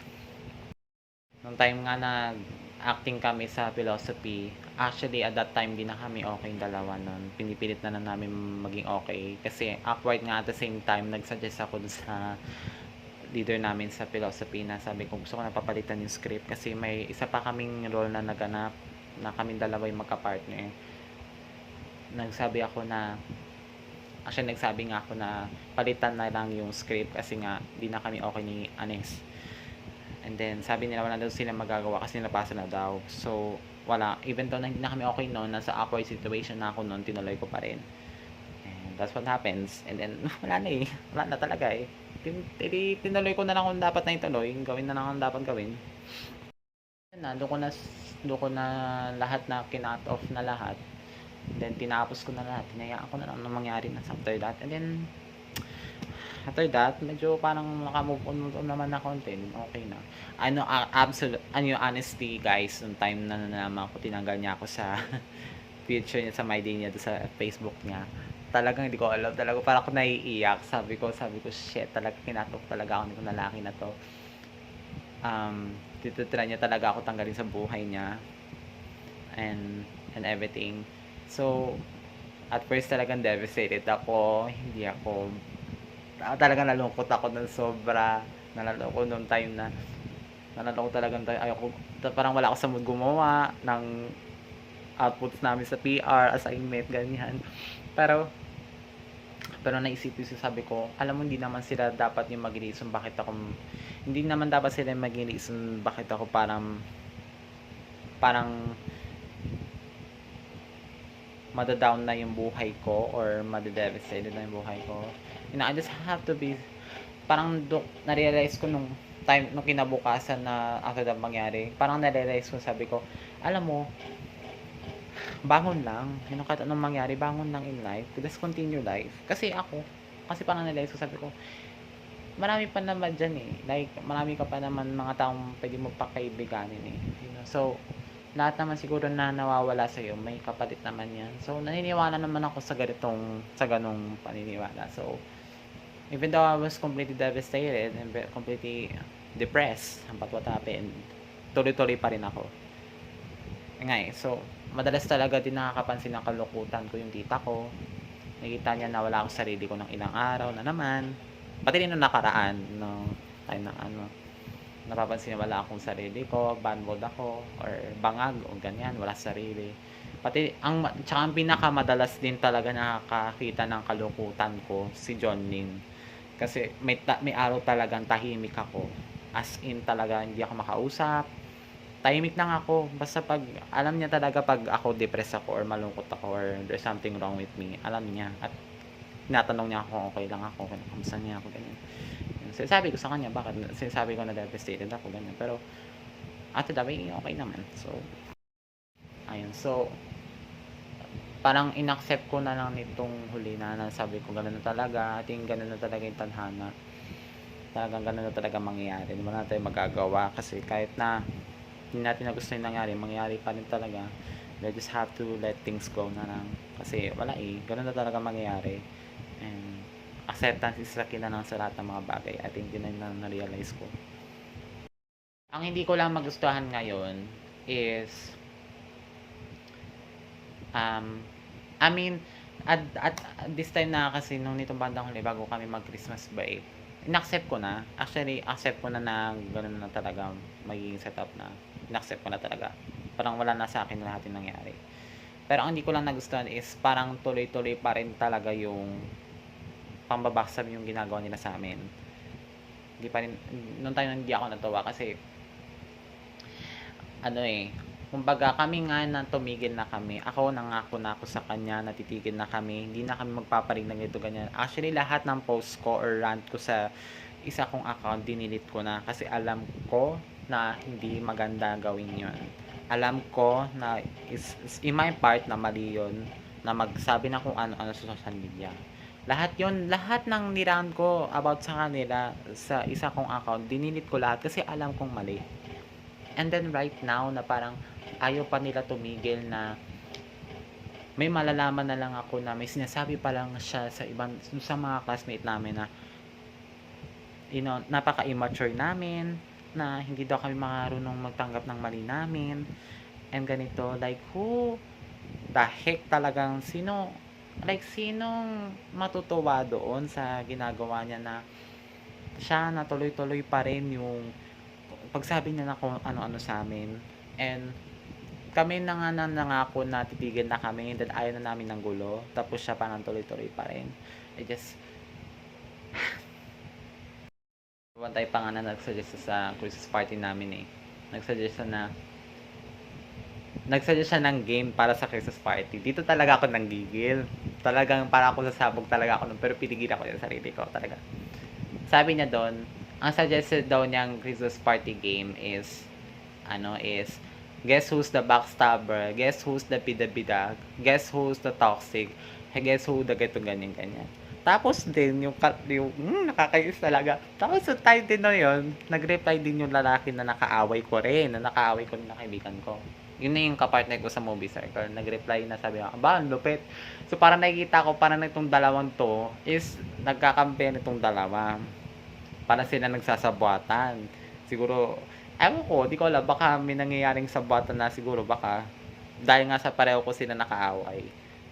[SPEAKER 1] Nung time nga na acting kami sa philosophy, actually at that time di na kami okay yung dalawa nun. Pinipilit na lang namin maging okay. Kasi awkward nga at the same time, nagsuggest ako dun sa leader namin sa philosophy na sabi ko gusto ko na papalitan yung script kasi may isa pa kaming role na naganap na kaming dalawa yung magka-partner. Nagsabi nga ako na palitan na lang yung script kasi nga di na kami okay ni Anes. And then sabi nila wala daw sila magagawa kasi napasa na daw. So wala, even though hindi na kami okay noon, nasa awkward situation na ako noon, tinuloy ko pa rin. And that's what happens. And then wala na talaga eh. Tinuloy ko na lang kung dapat na ituloy, gawin na lang ang dapat gawin. Doon ko na lahat na kinat off na lahat. Then tinapos ko na lahat, hinayaan ko na lang mangyari na after that. And then after that, medyo parang naka-move on naman na konti, okay na. Honestly guys, nung time na nalaman ko, tinanggal niya ako sa picture niya sa my day niya sa Facebook niya. Talagang hindi ko alam, talaga parang ako naiiyak. Sabi ko, shit, talaga kinatok talaga ako nitong lalaki na to. Titira niya talaga ako tanggalin sa buhay niya. And everything. So, at first talagang devastated ako. Talagang nalungkot ako ng sobra. Nalungkot nung time na nalungkot talagang ayoko, parang wala ako sa mood gumawa ng outputs namin sa PR, assignment, ganyan. Pero naisip ko, sabi ko, alam mo, hindi naman sila dapat yung mag-reason bakit ako parang madadown na yung buhay ko or madadevastated na yung buhay ko. I just have to be, parang na-realize ko nung kinabukasan na after that mangyari, parang na-realize ko, sabi ko, alam mo, bangon lang, kahit anong mangyari, bangon lang in life, just continue life. Kasi parang na-realize ko, sabi ko, marami pa naman dyan eh, like, marami ka pa naman mga taong pwede mo pakaibiganin eh, so, lahat naman siguro na nawawala sa'yo, may kapalit naman yan. So, naniniwala naman ako sa ganong paniniwala. So, even though I was completely devastated and completely depressed about what happened, tuloy-tuloy pa rin ako. So, madalas talaga din nakakapansin ng kalukutan ko yung tita ko. Nakita niya na wala ako sarili ko ng ilang araw na naman. Pati rin nung nakaraan, nung time na napapansin na wala akong sarili ko, bad mood ako, or bangag, o ganyan, wala sarili. Tsaka ang pinakamadalas din talaga nakakakita ng kalukutan ko, si John Lin. Kasi may araw talagang tahimik ako. As in talaga, hindi ako makausap. Tahimik lang ako. Basta alam niya talaga pag ako depressed ako, or malungkot ako, or there's something wrong with me. Alam niya. At tinatanong niya ako, okay lang ako, kamusta niya ako, ganyan. Sinasabi ko sa kanya, bakit sinasabi ko na devastated ako, ganyan. Pero after that, okay naman. So, ayun. So, parang inaccept ko na lang nitong huli na sabi ko, gano'n na talaga. At yung gano'n na talaga yung tadhana. Talagang gano'n na talaga mangyayari. Wala na tayong magagawa kasi kahit na hindi natin na gusto yung nangyari, mangyayari pa rin talaga. We just have to let things go na lang. Kasi wala gano'n na talaga mangyayari. And acceptance is laki na lang sa lahat ng mga bagay. I think yun na na-realize ko. Ang hindi ko lang magustuhan ngayon is at this time na kasi nung nitong bandang huli bago kami mag Christmas break, in-accept ko na. Actually, accept ko na gano'n na talaga magiging setup na. In-accept ko na talaga. Parang wala na sa akin lahat yung nangyari. Pero ang hindi ko lang nagustuhan is parang tuloy-tuloy pa rin talaga yung pambabaksab yung ginagawa nila sa amin. Hindi pa rin, nung time hindi ako natuwa kasi Kumbaga kami nga na tumigil na kami. Ako nangako na ako sa kanya na titigil na kami. Hindi na kami magpaparig ng ganito ganyan. Actually lahat ng post ko or rant ko sa isa kong account dinilit ko na kasi alam ko na hindi maganda gawin yun. Alam ko na is in my part na mali yun na magsabi na kung ano-ano sa social media. Lahat yon, lahat ng nirant ko about sa kanila sa isa kong account, dinilit ko lahat kasi alam kong mali. And then right now na parang ayaw pa nila tumigil na may malalaman na lang ako na may sinasabi pa lang siya sa ibang sa mga classmate namin na napaka-immature namin, na hindi daw kami marunong magtanggap ng mali namin and ganito, like who the heck talagang sinong matutuwa doon sa ginagawa niya na siya na tuloy-tuloy pa rin yung pagsabi niya na kung ano-ano sa amin. And kami na nga nangako na titigil na kami, then ayaw na namin ng gulo, tapos siya pa nang tuloy-tuloy pa rin. One time pa nga na nagsuggest sa Christmas party namin nagsuggest siya ng game para sa Christmas party. Dito talaga ako nanggigil. Talagang para ako sasabog talaga ako nun, pero pinigilan ko yung sarili ko talaga. Sabi niya doon, ang suggested daw niyang Christmas party game is guess who's the backstabber, guess who's the bida-bida, guess who's the toxic, guess who the ganyan. Tapos din, nakakainis talaga. Tapos yung time din na yun, nag-reply din yung lalaki na nakaaway ko rin na kaibigan ko. Yun na yung kapartner ko sa movie circle. Nag-reply na sabi ko, ba, ang lupit. So parang nakikita ko, parang itong dalawang to is nagkakampi nitong dalawa. Parang sila nagsasabuatan. Siguro, ewan ko, di ko alam, baka may nangyayaring sabuatan na siguro, baka dahil nga sa pareho ko sila nakaaway,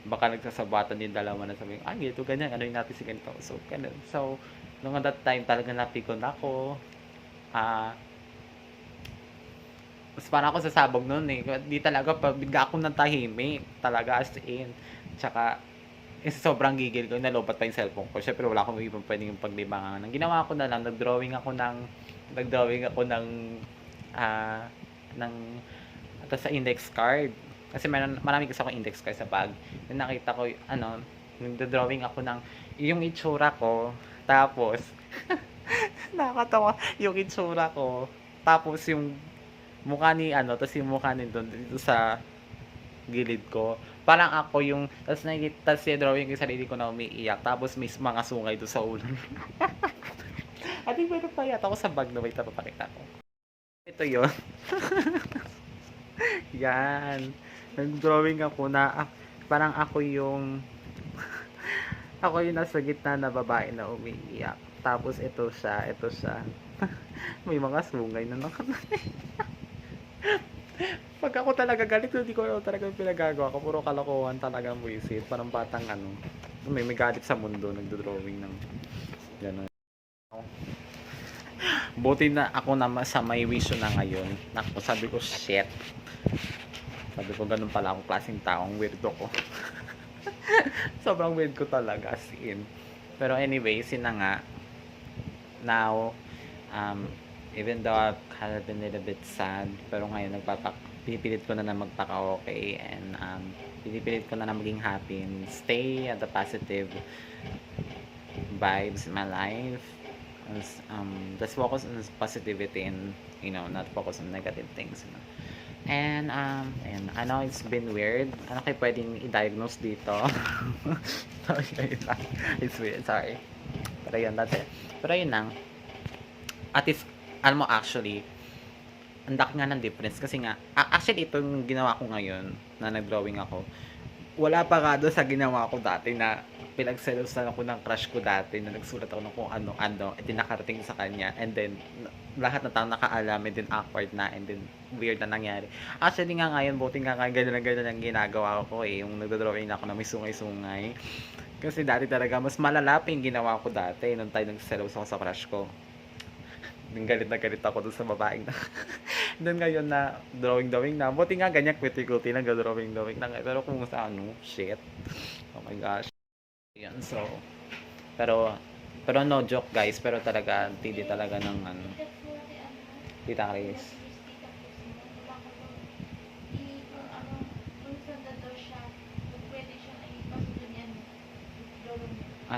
[SPEAKER 1] baka nagsasabatan yung dalawa na sabi, ito ganyan, ano yung natin si ganito. So, ganun. So, nung that time, talaga napikon ako. Mas parang ako sasabog noon Di talaga, bigla ako ng tahimik. Talaga, as in. Tsaka, sobrang gigil ko, nalobat pa yung cellphone ko. Syempre, wala akong ibang pwedeng yung paglibangan. Ang ginawa ko na lang, nagdrawing ako sa index card. Kasi marami kasi ako index card sa bag. Then nakita ko, nagdo-drawing ako ng yung itsura ko. Tapos, nakakatawa yung itsura ko. Tapos yung mukha ni tapos yung mukha ni doon dito sa gilid ko. Parang ako yung, tapos yung drawing ko yung sarili ko na umiiyak. Tapos may mga sungay doon sa ulo. At yung meron pa yata ako sa bag na may tapapakita ko. Ito yun. Yan. Nag-drawing ako na parang ako yung nasa gitna na babae na umiiyak. Tapos ito siya. May mga sungay na pag ako talaga galit, hindi ko talaga pinagagawa ko. Puro kalokohan talaga ang buwisit. Parang batang may galit sa mundo, nagdo-drawing ng gano'n. Buti na ako na sa may wisyo na ngayon. Naku, sabi ko, shit. Sabi ko, ganun pala akong klaseng taong weirdo ko. Sobrang weird ko talaga, as in. Pero anyway, nga, now, even though I've kind of been a little bit sad, pero ngayon, pinipilit ko na magpaka-okay, and pinipilit ko na maging happy, and stay at the positive vibes in my life. Let's focus on positivity and, not focus on negative things, And I know it's been weird. Ano kayo pwedeng i-diagnose dito? It's weird, sorry. Pero yun, that's it. Pero yun lang. At least, alam mo, actually, ang laki nga ng difference. Kasi nga, actually, ito yung ginawa ko ngayon, na nag-drawing ako. Wala pa nga doon sa ginawa ko dati na pinagselosan ako ng crush ko dati na nagsulat ako ng kung ano-ano at nakarating sa kanya, and then lahat na tao nakaalam, and then awkward na, and then weird na nangyari. Actually nga ngayon, buti nga ganyan ang ginagawa ko yung nagdodrawing ako na may sungay-sungay. Kasi dati talaga mas malala pa yung ginawa ko dati nung tayo nagselos ako sa crush ko. Galit na galit ako dun sa babaeng na doon ngayon na drawing na, buti nga ganyan kwiti-kwiti lang drawing na, pero kung sa shit, oh my gosh. Yan, so, pero no joke guys, pero talaga, tidi talaga ng Tita Chris.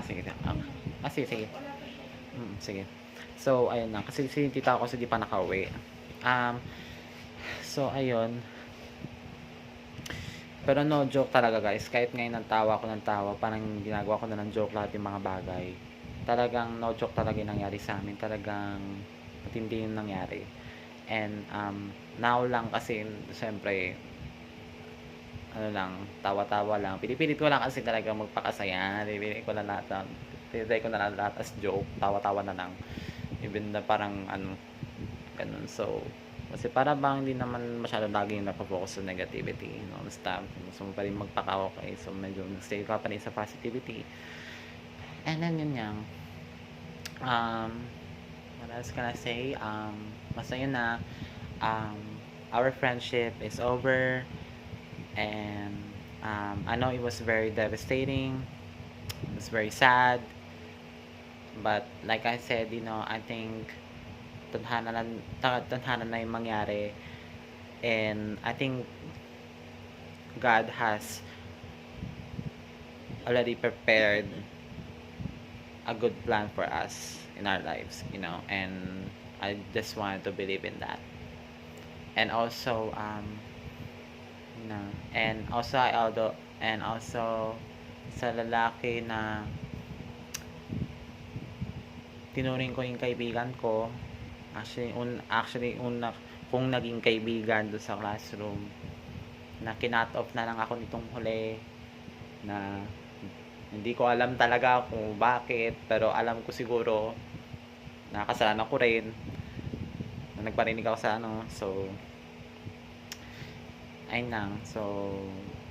[SPEAKER 1] Sige. Sige. Sige. So, ayun na. Kasi si tita ko kasi di pa nakauwi. Um, so, ayun. Pero no joke talaga guys. Kahit ngayon tawa ako ng tawa, parang ginagawa ko na ng joke lahat yung mga bagay. Talagang no joke talaga yung nangyari sa amin. Talagang matindi yung nangyari. And now lang kasi, siyempre, ano lang, tawa-tawa lang. Pinipilit ko lang kasi talaga magpakasaya. Pinipilit ko na lahat. Tinitry ko na lahat as joke. Tawa-tawa na lang. Even na parang ano, ganun. So, kasi para bang hindi naman masyado laging nakafocus sa negativity, non-stop. Gusto mo pa rin magpaka-okay. So, medyo stay ka pa rin sa positivity. And then, yun yang, what else can I say? Masaya na, our friendship is over. And, I know it was very devastating. It was very sad. But, like I said, I think tadhana na yung mangyari, and I think God has already prepared a good plan for us in our lives, and I just wanted to believe in that. And also and also sa lalaki na tinuring ko yung kaibigan ko. Actually, una kung naging kaibigan doon sa classroom, na kinat off na lang ako nitong huli, na hindi ko alam talaga kung bakit, pero alam ko siguro na kasalanan ko rin na nagparinig ako sa so ayun lang. So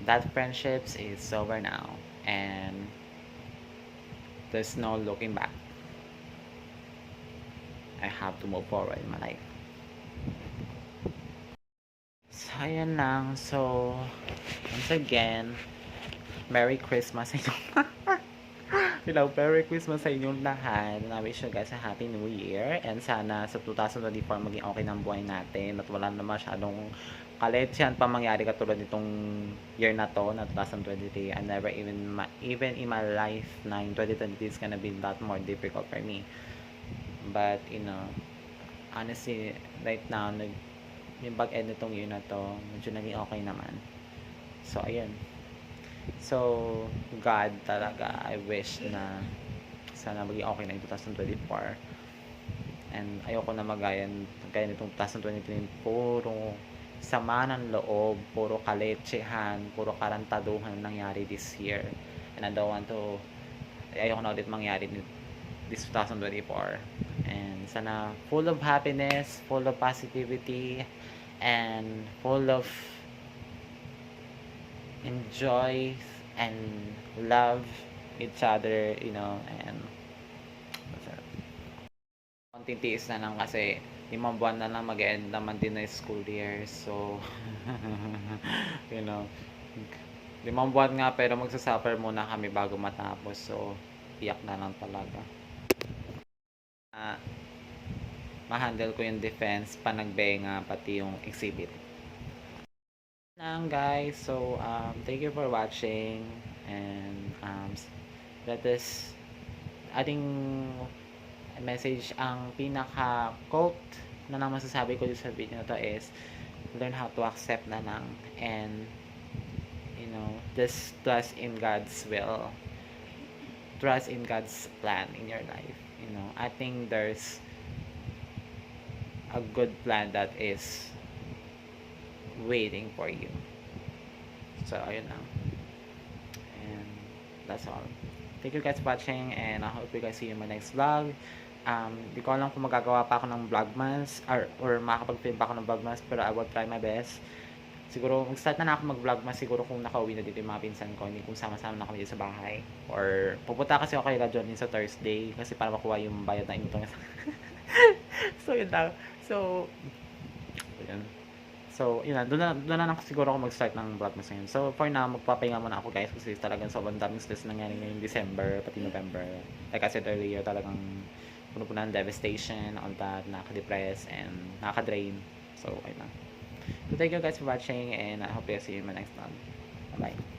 [SPEAKER 1] that friendships is over now, and there's no looking back. I have to move forward in my life. So, ayan lang. So, once again, Merry Christmas sa inyong Merry Christmas sa inyong lahat. And I wish you guys a Happy New Year. And sana sa 2024 maging okay ng buhay natin. At wala na masyadong kaletsyan pa mangyari katulad nitong year na to, na 2023. I never even in my life na in 2023 is gonna be a lot more difficult for me. But, honestly, right now, yung pag-end nitong year na to, medyo naging okay naman. So, ayun. So, God talaga, I wish na sana maging okay na yung 2024. And ayoko na gaya nitong 2023, puro sama ng loob, puro kaletsehan, puro karantaduhan nangyari this year. And I don't want to, ayoko na ulit mangyari this 2024. And sana full of happiness, full of positivity, and full of enjoy and love each other, and konting tiis na lang kasi 5 buwan na lang mag-end naman din na school year. So, 5 buwan nga pero magsasuffer muna kami bago matapos. So, iyak na lang talaga. Ma-handle ko yung defense, panagbenga, pati yung exhibit. Lang guys. So, thank you for watching. And, let us, ating message, ang pinaka-quote na lang masasabi ko sa video na to is, learn how to accept na lang. And, just trust in God's will. Trust in God's plan in your life. I think there's a good plan that is waiting for you. So, ayun lang. And that's all. Thank you guys for watching, and I hope you guys see you in my next vlog. Di ko alam kung magagawa pa ako ng vlogmas or makakapag-film pa ako ng vlogmas, pero I will try my best. Siguro, mag-start na ako mag-vlogmas siguro kung nakauwi na dito yung mga pinsan ko, hindi kung sama-sama na kami dito sa bahay. Or, pupunta kasi ako kay Rajon sa Thursday, kasi para makuha yung bayad na inutang. So, yun lang. So, yun. So, yun na. Doon na lang siguro ako mag-start ng vlogmas ngayon. So, for now, magpapahinga muna ako guys, kasi talagang sobrang daming stress nangyari ngayong December, pati November. Like I said earlier, talagang puno-puno ng devastation, all that, nakaka-depress, and nakaka-drain. So, ayun lang. So, thank you guys for watching, and I hope you see you in my next vlog. Bye-bye.